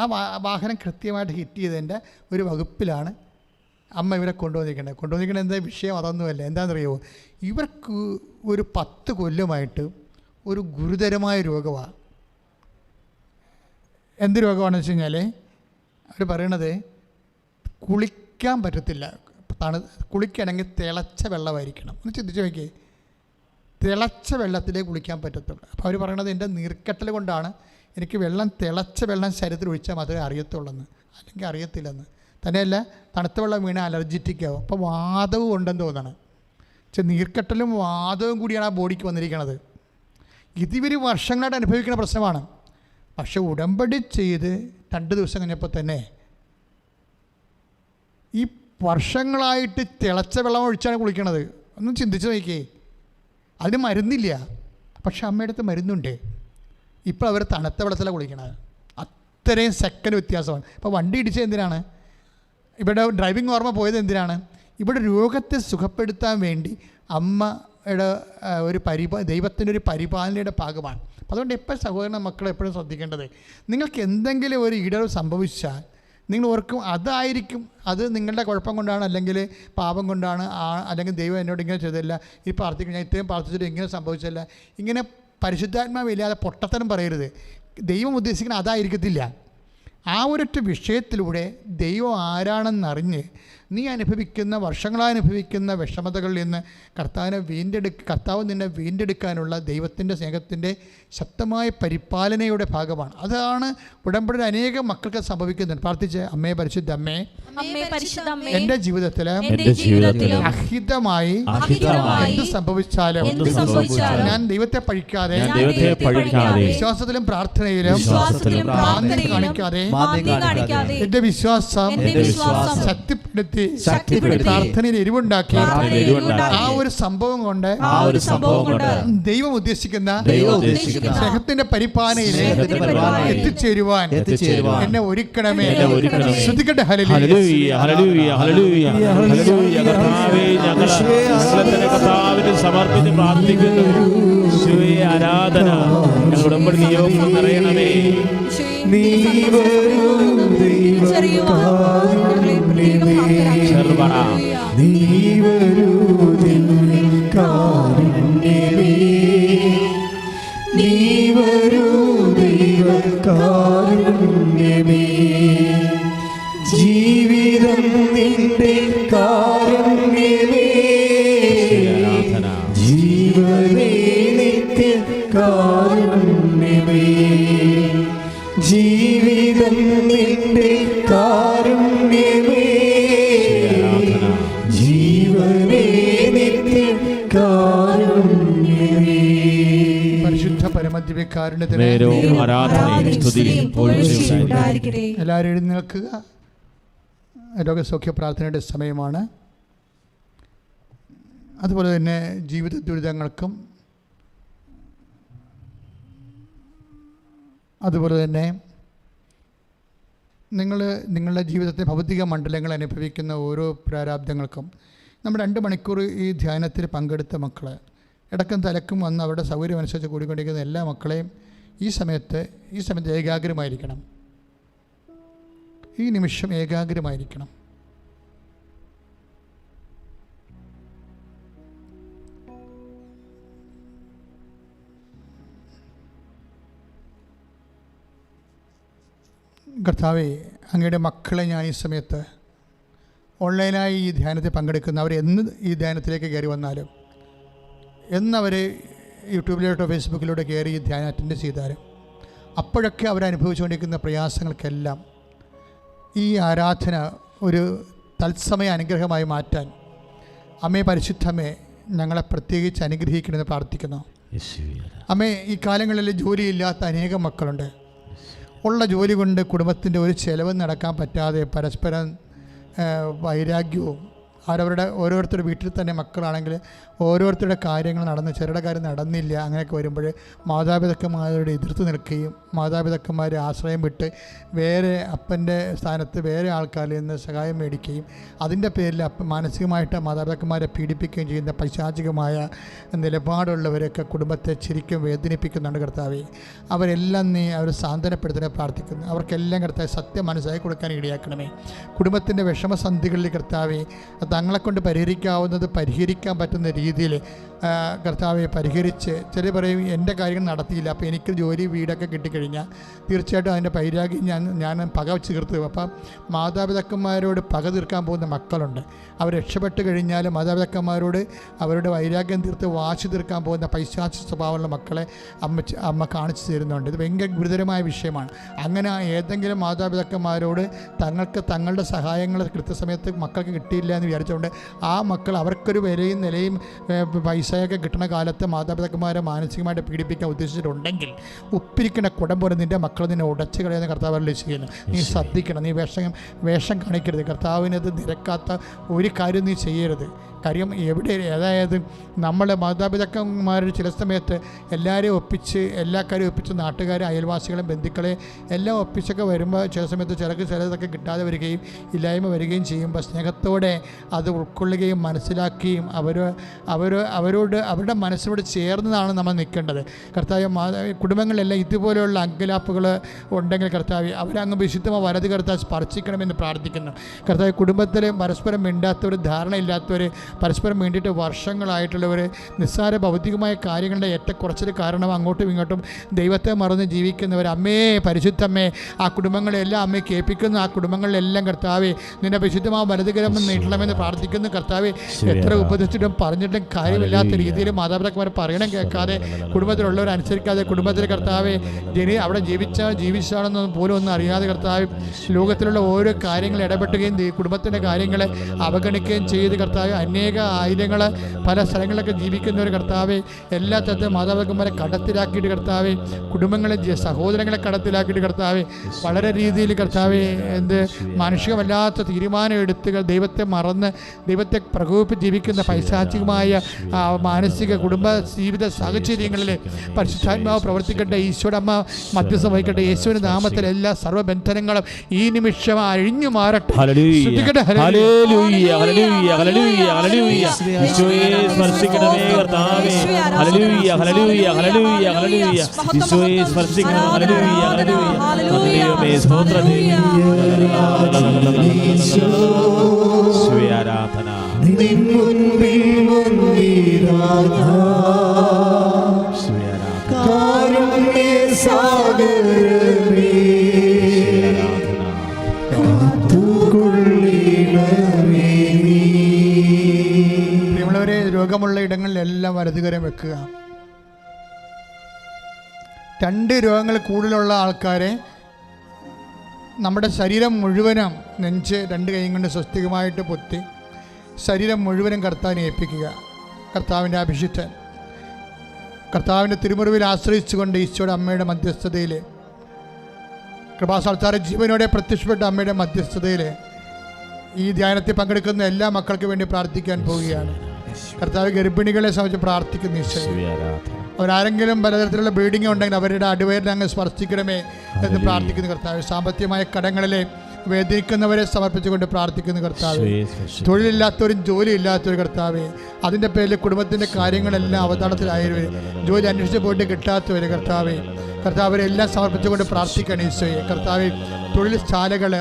ആ വാഹനം കൃത്യമായിട്ട് ഹിറ്റ് ചെയ്തതിൻ്റെ ഒരു വകുപ്പിലാണ് അമ്മ ഇവരെ കൊണ്ടുവന്നിരിക്കുന്നത്. എന്താ വിഷയം അതൊന്നുമല്ല. എന്താണെന്നറിയുമോ, ഇവർക്ക് ഒരു 10 കൊല്ലമായിട്ട് ഒരു ഗുരുതരമായ രോഗമാണ്. എന്ത് രോഗമാണെന്ന് വെച്ച് കഴിഞ്ഞാൽ അവർ പറയണത് കുളിക്കാൻ പറ്റത്തില്ല. കുളിക്കണമെങ്കിൽ തിളച്ച വെള്ളമായിരിക്കണം. ഒന്ന് ചിന്തിച്ച് നോക്കിയേ, തിളച്ച വെള്ളത്തിലേ കുളിക്കാൻ പറ്റത്തുള്ളൂ. അപ്പോൾ അവർ പറയണത് എൻ്റെ നീർക്കെട്ടൽ കൊണ്ടാണ് എനിക്ക് തിളച്ച വെള്ളം ശരീരത്തിൽ ഒഴിച്ചാൽ മാത്രമേ അറിയത്തുള്ളെന്ന്, അല്ലെങ്കിൽ അറിയത്തില്ലെന്ന്. തന്നെയല്ല, തണുത്ത വെള്ളം വീണാൽ അലർജിറ്റിക് ആവും. അപ്പോൾ വാതവും ഉണ്ടെന്ന് തോന്നണം. പക്ഷേ നീർക്കെട്ടലും വാതവും കൂടിയാണ് ആ ബോഡിക്ക് വന്നിരിക്കുന്നത്. ഇതിവർ വർഷങ്ങളായിട്ട് അനുഭവിക്കുന്ന പ്രശ്നമാണ്. പക്ഷെ ഉടമ്പടി ചെയ്ത് 2 ദിവസം കഴിഞ്ഞപ്പോൾ തന്നെ ഈ വർഷങ്ങളായിട്ട് തിളച്ച വെള്ളം ഒഴിച്ചാണ് കുളിക്കണത്. ഒന്ന് ചിന്തിച്ച് നോക്കിയേ. അതിന് മരുന്നില്ല, പക്ഷെ അമ്മയുടെ അടുത്ത് മരുന്നുണ്ട്. ഇപ്പോൾ അവർ തണുത്ത വെള്ളത്തിലാണ് കുളിക്കണത്. അത്രയും സെക്കൻഡ് വ്യത്യാസമാണ്. ഇപ്പോൾ വണ്ടി ഇടിച്ചത് എന്തിനാണ്? ഇവിടെ ഡ്രൈവിംഗ് ഓർമ്മ പോയത് എന്തിനാണ്? ഇവിടെ രോഗത്തെ സുഖപ്പെടുത്താൻ വേണ്ടി അമ്മയുടെ ഒരു ദൈവത്തിൻ്റെ ഒരു പരിപാലനയുടെ ഭാഗമാണ്. അതുകൊണ്ട് എപ്പോഴും സഹോദരൻ മക്കളെ എപ്പോഴും ശ്രദ്ധിക്കേണ്ടത്, നിങ്ങൾക്ക് എന്തെങ്കിലും ഒരു ഇടവ് സംഭവിച്ചാൽ നിങ്ങൾ ഓർക്കും അതായിരിക്കും, അത് നിങ്ങളുടെ കുഴപ്പം കൊണ്ടാണ്, അല്ലെങ്കിൽ പാപം കൊണ്ടാണ്, അല്ലെങ്കിൽ ദൈവം എന്നോട് ഇങ്ങനെ ചെയ്തില്ല, ഈ പ്രാർത്ഥിക്കും, ഞാൻ ഇത്രയും പ്രാർത്ഥിച്ചിട്ട് ഇങ്ങനെ സംഭവിച്ചില്ല. ഇങ്ങനെ പരിശുദ്ധാത്മാവില്ലാതെ പൊട്ടത്തരം പറയരുത്. ദൈവം ഉദ്ദേശിക്കുന്നത് അതായിരിക്കത്തില്ല. ആ ഒരൊറ്റ വിഷയത്തിലൂടെ ദൈവം ആരാണെന്നറിഞ്ഞ് നീ വർഷങ്ങളായി അനുഭവിക്കുന്ന വിഷമതകളിൽ നിന്ന് കർത്താവ് നിന്നെ വീണ്ടെടുക്കാനുള്ള ദൈവത്തിൻ്റെ സ്നേഹത്തിൻ്റെ ശക്തമായ പരിപാലനയുടെ ഭാഗമാണ്. അതാണ് ഉടമ്പടി അനേകം മക്കൾക്ക് സംഭവിക്കുന്നുണ്ട്. പ്രാർത്ഥിച്ച്, അമ്മേ പരിശുദ്ധ അമ്മേ, എൻ്റെ ജീവിതത്തിൽ അഹിതമായി എന്ത് സംഭവിച്ചാലും ഞാൻ ദൈവത്തെ പഴിക്കാതെ വിശ്വാസത്തിലും പ്രാർത്ഥനയിലും കാണിക്കാതെ എന്റെ വിശ്വാസം ശക്തിപ്പെടുത്തി പ്രാർത്ഥനയിൽ എരിവുണ്ടാക്കി ആ ഒരു സംഭവം കൊണ്ട് ദൈവം ഉദ്ദേശിക്കുന്ന സ്നേഹത്തിന്റെ പരിപാലനയിൽ എത്തിച്ചേരുവാൻ എന്നെ ഒരുക്കണമേ. ശ്രദ്ധിക്കട്ടെ. ഹല്ലേലൂയ, ഹല്ലേലൂയ, ഹല്ലേലൂയ, ഹല്ലേലൂയ. കർത്താവേ, ഞങ്ങൾ കർത്താവിനെ സമർപ്പിച്ച് പ്രാർത്ഥിക്കുന്നു. യേശുവേ, ആരാധന. ഞങ്ങളുടെ ഉടമ്പടി നിയോഗം നിറയണമേ. നീ വരൂ ദൈവകാരുണ്യമേ, നീ വരൂ ദൈവകാരുണ്യമേ, നീ വരൂ ദൈവകാരുണ്യമേ. ജീവിതം നിന്റെ കാരുണ്യമേ, ജീവനേ നിത്യ കാരുണ്യമേ. ജീവിതം നിന്റെ കാരുണ്യമേ, ജീവനേ നിത്യ കാരുണ്യമേ. പരിശുദ്ധ പരമദിവ്യകാരുണ്യത്തിന് എല്ലാവരും എഴുന്നേൽക്കുക. രോഗസൗഖ്യ പ്രാർത്ഥനയുടെ സമയമാണ്. അതുപോലെ തന്നെ ജീവിത ദുരിതങ്ങൾക്കും അതുപോലെ തന്നെ നിങ്ങളുടെ ജീവിതത്തെ ഭൗതിക മണ്ഡലങ്ങൾ അനുഭവിക്കുന്ന ഓരോ പ്രാരാബ്ദങ്ങൾക്കും നമ്മൾ 2 മണിക്കൂർ ഈ ധ്യാനത്തിൽ പങ്കെടുത്ത മക്കൾ, ഇടക്കും തലക്കും വന്ന് അവരുടെ സൗകര്യമനുസരിച്ച് കൂടിക്കൊണ്ടിരിക്കുന്ന എല്ലാ മക്കളെയും ഈ സമയത്ത് ഏകാഗ്രമായിരിക്കണം. ഈ നിമിഷം ഏകാഗ്രമായിരിക്കണം. കർത്താവേ, അങ്ങയുടെ മക്കളെ ഞാൻ ഈ സമയത്ത് ഓൺലൈനായി ഈ ധ്യാനത്തിൽ പങ്കെടുക്കുന്ന എന്ന് ഈ ധ്യാനത്തിലേക്ക് കയറി വന്നാലും, എന്നവർ യൂട്യൂബിലോട്ടോ ഫേസ്ബുക്കിലോട്ടോ കയറി ഈ ധ്യാനം അറ്റൻഡ് ചെയ്താലും, അപ്പോഴൊക്കെ അവരനുഭവിച്ചുകൊണ്ടിരിക്കുന്ന പ്രയാസങ്ങൾക്കെല്ലാം ഈ ആരാധന ഒരു തത്സമയ അനുഗ്രഹമായി മാറ്റാൻ അമ്മേ പരിശുദ്ധമേ ഞങ്ങളെ പ്രത്യേകിച്ച് അനുഗ്രഹിക്കണമെന്ന് പ്രാർത്ഥിക്കുന്നു. അമ്മേ, ഈ കാലങ്ങളിൽ ജോലിയില്ലാത്ത അനേകം മക്കളുണ്ട്. ഉള്ള ജോലി കൊണ്ട് കുടുംബത്തിൻ്റെ ഒരു ചെലവ് നടക്കാൻ പറ്റാതെ പരസ്പരം വൈരാഗ്യവും, ഓരോരുത്തരുടെ വീട്ടിൽ തന്നെ മക്കളാണെങ്കിൽ ഓരോരുത്തരുടെ കാര്യങ്ങൾ ചിലരുടെ കാര്യം നടന്നില്ല, അങ്ങനെയൊക്കെ വരുമ്പോൾ മാതാപിതാക്കന്മാരോട് എതിർത്ത് നിൽക്കുകയും മാതാപിതാക്കന്മാരെ ആശ്രയം വിട്ട് വേറെ അപ്പൻ്റെ സ്ഥാനത്ത് വേറെ ആൾക്കാരിൽ നിന്ന് സഹായം മേടിക്കുകയും അതിൻ്റെ പേരിൽ മാനസികമായിട്ട് മാതാപിതാക്കന്മാരെ പീഡിപ്പിക്കുകയും ചെയ്യുന്ന പൈശാചികമായ നിലപാടുള്ളവരൊക്കെ കുടുംബത്തെ ശരിക്കും വേദനിപ്പിക്കുന്നുണ്ട്. കർത്താവേ, അവരെല്ലാം നീ അവർ സാന്ത്വനപ്പെടുത്താൻ പ്രാർത്ഥിക്കുന്നു. അവർക്കെല്ലാം കർത്താവ് സത്യം മനസ്സിലാക്കി കൊടുക്കാൻ ഇടയാക്കണമേ. കുടുംബത്തിൻ്റെ വിഷമസന്ധികളിൽ കർത്താവേ തങ്ങളെക്കൊണ്ട് പരിഹരിക്കാവുന്നത് പരിഹരിക്കാൻ പറ്റുന്ന രീതിയിൽ കർത്താവെ പരിഹരിച്ച്, ചില പറയും എൻ്റെ കാര്യങ്ങൾ നടത്തിയില്ല, അപ്പോൾ എനിക്ക് ജോലി വീടൊക്കെ കിട്ടിക്കഴിഞ്ഞാൽ തീർച്ചയായിട്ടും അതിൻ്റെ പൈരാഗി ഞാൻ പക തീർത്തു. അപ്പം മാതാപിതാക്കന്മാരോട് പക തീർക്കാൻ പോകുന്ന മക്കളുണ്ട്. അവർ രക്ഷപ്പെട്ട് കഴിഞ്ഞാൽ മാതാപിതാക്കന്മാരോട് അവരുടെ വൈരാഗ്യം തീർത്ത് വാശി തീർക്കാൻ പോകുന്ന പൈശാചിക സ്വഭാവമുള്ള മക്കളെ അമ്മ കാണിച്ചു തരുന്നുണ്ട്. ഇത് ഭയങ്കര ഗുരുതരമായ വിഷയമാണ്. അങ്ങനെ ഏതെങ്കിലും മാതാപിതാക്കന്മാരോട് തങ്ങൾക്ക് തങ്ങളുടെ സഹായങ്ങൾ കൃത്യസമയത്ത് മക്കൾക്ക് കിട്ടിയില്ല എന്ന് വിചാരിച്ചുകൊണ്ട് ആ മക്കൾ അവർക്കൊരു വിലയും നിലയും പൈസയൊക്കെ കിട്ടുന്ന കാലത്ത് മാതാപിതാക്കന്മാരെ മാനസികമായിട്ട് പീഡിപ്പിക്കാൻ ഉദ്ദേശിച്ചിട്ടുണ്ടെങ്കിൽ ഉപ്പിരിക്കുന്ന കുടം പോലെ നിൻ്റെ മക്കൾ നിന്നെ ഉടച്ചു കളയുന്ന കർത്താവ് ചെയ്യുന്നു. നീ ശ്രദ്ധിക്കണം, നീ വേഷം കാണിക്കരുത്. കർത്താവിനത് നിരക്കാത്ത ഒരു കാര്യം നീ ചെയ്യരുത്. കാര്യം അതായത് നമ്മൾ മാതാപിതാക്കന്മാർ ചില സമയത്ത് എല്ലാവരെയും ഒപ്പിച്ച് എല്ലാ കാര്യവും ഒപ്പിച്ച് നാട്ടുകാരെ, അയൽവാസികളെയും ബന്ധുക്കളെ എല്ലാം ഒപ്പിച്ചൊക്കെ വരുമ്പോൾ ചില സമയത്ത് ചിലതൊക്കെ കിട്ടാതെ വരികയും ഇല്ലായ്മ വരികയും ചെയ്യുമ്പോൾ സ്നേഹത്തോടെ അത് ഉൾക്കൊള്ളുകയും മനസ്സിലാക്കുകയും അവരോട് അവരുടെ മനസ്സിനോട് ചേർന്നതാണ് നമ്മൾ നിൽക്കേണ്ടത്. കർത്താവ് കുടുംബങ്ങളിലെല്ലാം ഇതുപോലെയുള്ള അങ്കലാപ്പുകൾ ഉണ്ടെങ്കിൽ കർത്താവ് അവരങ്ങ് വിശുദ്ധമായ വലത് കർത്താവ് സ്പർശിക്കണമെന്ന് പ്രാർത്ഥിക്കുന്നു. കർത്താവ് കുടുംബത്തിൽ പരസ്പരം മിണ്ടാത്തവർ, ധാരണയില്ലാത്തവർ, പരസ്പരം വേണ്ടിയിട്ട് വർഷങ്ങളായിട്ടുള്ളവർ, നിസ്സാര ഭൗതികമായ കാര്യങ്ങളുടെ ഏറ്റക്കുറച്ചിൽ കാരണം അങ്ങോട്ടും ഇങ്ങോട്ടും ദൈവത്തെ മറന്ന് ജീവിക്കുന്നവർ, അമ്മേ പരിശുദ്ധമ്മേ ആ കുടുംബങ്ങളെല്ലാം അമ്മയെ കേൾപ്പിക്കുന്നു. ആ കുടുംബങ്ങളിലെല്ലാം കർത്താവെ നിന്റെ വിശുദ്ധമായ വലതുകരം നീട്ടണമെന്ന് പ്രാർത്ഥിക്കുന്നു. കർത്താവെ എത്ര ഉപദേശിച്ചിട്ടും പറഞ്ഞിട്ടും കാര്യമില്ലാത്ത രീതിയിൽ മാതാപിതാക്കന്മാർ പറയണം കേൾക്കാതെ, കുടുംബത്തിലുള്ളവർ അനുസരിക്കാതെ, കുടുംബത്തിൽ കർത്താവെ അവിടെ ജീവിച്ചാണെന്നൊന്നും പോലും ഒന്നും അറിയാതെ കർത്താവ് ലോകത്തിലുള്ള ഓരോ കാര്യങ്ങൾ ഇടപെട്ടുകയും കുടുംബത്തിൻ്റെ കാര്യങ്ങളെ അവഗണിക്കുകയും ചെയ്ത് കർത്താവ് അന്വേക ആയിരങ്ങൾ പല സ്ഥലങ്ങളിലൊക്കെ ജീവിക്കുന്ന ഒരു കർത്താവെ എല്ലാ തരത്തിലും മാതാപിതാക്കന്മാരെ കടത്തിലാക്കിയിട്ട് കർത്താവെ കുടുംബങ്ങളെ സഹോദരങ്ങളെ കടത്തിലാക്കിയിട്ട് കർത്താവെ വളരെ രീതിയിൽ കർത്താവെ മാനുഷികമല്ലാത്ത തീരുമാനം എടുത്ത് ദൈവത്തെ മറന്ന് ദൈവത്തെ പ്രകോപിപ്പിച്ച് ജീവിക്കുന്ന പൈശാചികമായ മാനസിക കുടുംബ ജീവിത സാഹചര്യങ്ങളിൽ പരിശുദ്ധാത്മാവ് പ്രവർത്തിക്കട്ടെ. ഈശോയുടെ അമ്മ മധ്യസ്ഥം വഹിക്കട്ടെ. യേശുവിൻ്റെ നാമത്തിൽ എല്ലാ സർവ്വബന്ധനങ്ങളും ഈ നിമിഷം അഴിഞ്ഞു മാറട്ടെ. സ്പർശിക്കണമേ കർത്താവേ. ഹല്ലേലൂയ ഹല്ലേലൂയ ഹല്ലേലൂയ ഹല്ലേലൂയ. ഈശോയെ സ്പർശിക്കണം. Hallelujah hallelujah. സ്തോത്രം. ഈശോയെ ആരാധന. നിൻ മുൻപിൽ വന്നിരാനാ കാരുണ്യ സാഗരമേ കാത്തുകൊള്ളിടമേ. പ്രിയമുള്ളവരെ, രോഗമുള്ള ഇടങ്ങളിലെല്ലാം വലതുകരം വെക്കുക. 2 രോഗങ്ങൾ കൂടുതലുള്ള ആൾക്കാരെ നമ്മുടെ ശരീരം മുഴുവനും നെഞ്ച് 2 കൈയും കൊണ്ട് സ്വസ്തികമായിട്ട് പൊത്തി ശരീരം മുഴുവനും കർത്താവിനെ ഏൽപ്പിക്കുക. കർത്താവിൻ്റെ അഭിഷിക്തൻ കർത്താവിൻ്റെ തിരുമുറിവിൽ ആശ്രയിച്ചുകൊണ്ട് ഈശോയുടെ അമ്മയുടെ മധ്യസ്ഥതയിൽ കൃപാസ്ഥാനത്താറെ ജീവനോടെ പ്രത്യക്ഷപ്പെട്ട അമ്മയുടെ മധ്യസ്ഥതയിൽ ഈ ധ്യാനത്തിൽ പങ്കെടുക്കുന്ന എല്ലാ മക്കൾക്ക് വേണ്ടി പ്രാർത്ഥിക്കാൻ പോവുകയാണ്. കർത്താവ് ഗർഭിണികളെ സംബന്ധിച്ച് പ്രാർത്ഥിക്കുന്നു. ഈശോയെ അവരാരെങ്കിലും പലതരത്തിലുള്ള ബ്ലീഡിങ് ഉണ്ടെങ്കിൽ അവരുടെ അടിവയറിനെ അങ്ങ് സ്പർശിക്കണമേ എന്ന് പ്രാർത്ഥിക്കുന്നു. കർത്താവ് സാമ്പത്തികമായ കടങ്ങളിലെ വേദനിക്കുന്നവരെ സമർപ്പിച്ചുകൊണ്ട് പ്രാർത്ഥിക്കുന്നു. കർത്താവ് തൊഴിലില്ലാത്തവരും ജോലി ഇല്ലാത്തവരും കർത്താവ് അതിൻ്റെ പേരിൽ കുടുംബത്തിൻ്റെ കാര്യങ്ങളെല്ലാം അവതാളത്തിലായവർ, ജോലി അന്വേഷിച്ച് പോയിട്ട് കിട്ടാത്തവർ കർത്താവ് അവരെല്ലാം സമർപ്പിച്ചുകൊണ്ട് പ്രാർത്ഥിക്കണം. ഈശോയെ കർത്താവ് തൊഴിൽ ശാലകൾ,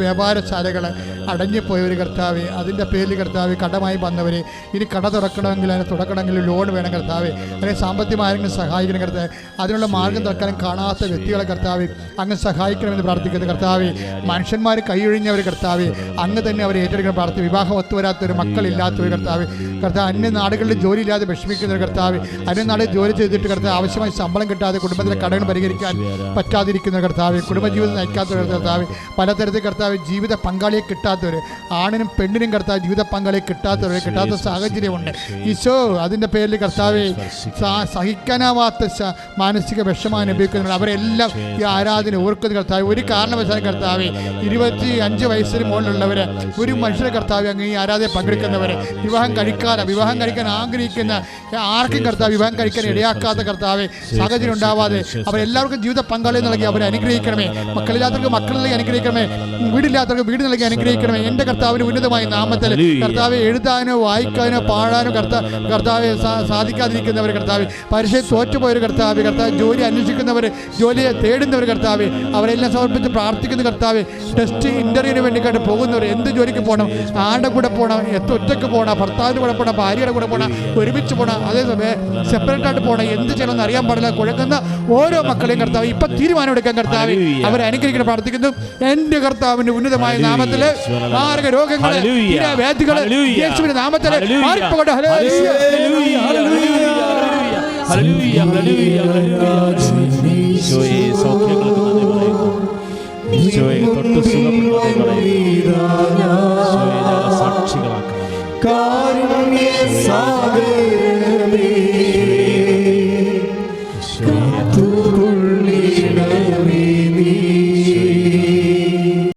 വ്യാപാരശാലകൾ അടഞ്ഞുപോയവർ കർത്താവ് അതിൻ്റെ പേരിൽ കർത്താവ് കടമായി വന്നവർ ഇനി കട തുറക്കണമെങ്കിൽ അതിനെ തുടക്കണമെങ്കിൽ ലോൺ വേണം കർത്താവ്, അല്ലെങ്കിൽ സാമ്പത്തികമായി ആരെങ്കിലും സഹായിക്കണം കർത്താവ്, അതിനുള്ള മാർഗം തുറക്കാനും കാണാത്ത വ്യക്തികളെ കർത്താവ് അങ്ങ് സഹായിക്കണമെന്ന് പ്രാർത്ഥിക്കുന്നു. കർത്താവ് മനുഷ്യന്മാർ കൈയൊഴിഞ്ഞവർ കർത്താവ് അങ്ങ് തന്നെ അവരെ ഏറ്റെടുക്കണം പ്രാർത്ഥിക്കും. വിവാഹം ഒത്തുവരാത്തവർ, മക്കളില്ലാത്തവർ കർത്താവ് അന്യ നാടുകളിൽ ജോലി ഇല്ലാതെ വിഷമിക്കുന്നവർ കർത്താവ്, അന്യനാട്ടിൽ ജോലി ചെയ്തിട്ട് കർത്താവ് ആവശ്യമായി ശമ്പളം കിട്ടാതെ കുടുംബത്തിലെ കടകൾ പരിഹരിക്കാൻ പറ്റാതിരിക്കുന്ന കർത്താവ്, കുടുംബജീവിതം നയിക്കാത്തവർ കർത്താവ്, പലതരത്തിൽ കർത്താവ് ജീവിത പങ്കാളിയെ കിട്ടാത്തവർ, ആണിനും പെണ്ണിനും കർത്താവ് ജീവിത പങ്കാളിയെ കിട്ടാത്ത സാഹചര്യമുണ്ട്. ഈശോ അതിൻ്റെ പേരിൽ കർത്താവ് സഹിക്കാനാവാത്ത മാനസിക വിഷമം അനുഭവിക്കുന്നവർ അവരെല്ലാം ഈ ആരാധന ഓർക്കുന്ന കർത്താവ്. ഒരു കാരണവശാലും കർത്താവ് 25 വയസ്സിന് മുകളിലുള്ളവർ, ഒരു മനുഷ്യരെ കർത്താവ് അങ്ങ് ഈ ആരാധന പങ്കെടുക്കുന്നവർ, വിവാഹം കഴിക്കാൻ ആഗ്രഹിക്കുന്ന ആർക്കും കർത്താവ് വിവാഹം കഴിക്കാൻ ഇടയാക്കാത്ത കർത്താവ് സാഹചര്യം ഉണ്ടാവാതെ അവരെല്ലാവർക്കും ജീവിത പങ്കാളി നൽകി അവരെ അനുഗ്രഹിക്കണമേ. മക്കളില്ലാത്തവർക്ക് മക്കൾ നൽകി അനുഗ്രഹിക്കണമേ. വീടില്ലാത്തവർക്ക് വീട് നൽകി അനുഗ്രഹിക്കണമേ. എൻ്റെ കർത്താവിന് ഉന്നതമായ നാമത്തിൽ കർത്താവെ എഴുതാനോ വായിക്കാനോ പാടാനോ കർത്താവെ സാധിക്കാതിരിക്കുന്നവർ കർത്താവ്, പരീക്ഷയിൽ തോറ്റുപോയൊരു കർത്താവ്, ജോലി അന്വേഷിക്കുന്നവർ, ജോലിയെ തേടുന്നവർ കർത്താവ്, അവരെല്ലാം സമർപ്പിച്ച് പ്രാർത്ഥിക്കുന്ന കർത്താവ്, ടെസ്റ്റ് ഇൻ്റർവ്യൂവിന് വേണ്ടിയിട്ട് പോകുന്നവർ, എന്ത് ജോലിക്ക് പോകണം, ആരുടെ കൂടെ പോകണം, ഒറ്റയ്ക്ക് പോകണം, ഭർത്താവിൻ്റെ കൂടെ പോകണം, ഭാര്യയുടെ കൂടെ പോകണം, ഒരുമിച്ച് പോകണം, അതേസമയം സെപ്പറേറ്റായിട്ട് പോകണം, എന്ത് ചെയ്യണമെന്ന് അറിയാൻ പാടില്ല കുഴക്കുന്ന ഓരോ മക്കളെയും കർത്താവ് ഇപ്പം തീരുമാനം എടുക്കാൻ കർത്താവ് അവരെ അനുഗ്രഹിക്കണം പ്രാർത്ഥിക്കുന്നു. എൻ്റെ കർത്താവിൻ്റെ ഉന്നതമായ നാമത്തിൽ മാരക രോഗങ്ങൾ, വ്യാധികൾ യേശുവിന്റെ നാമത്തിൽ മാറിപ്പോകട്ടെ. ഈശോയെ സൗഖ്യം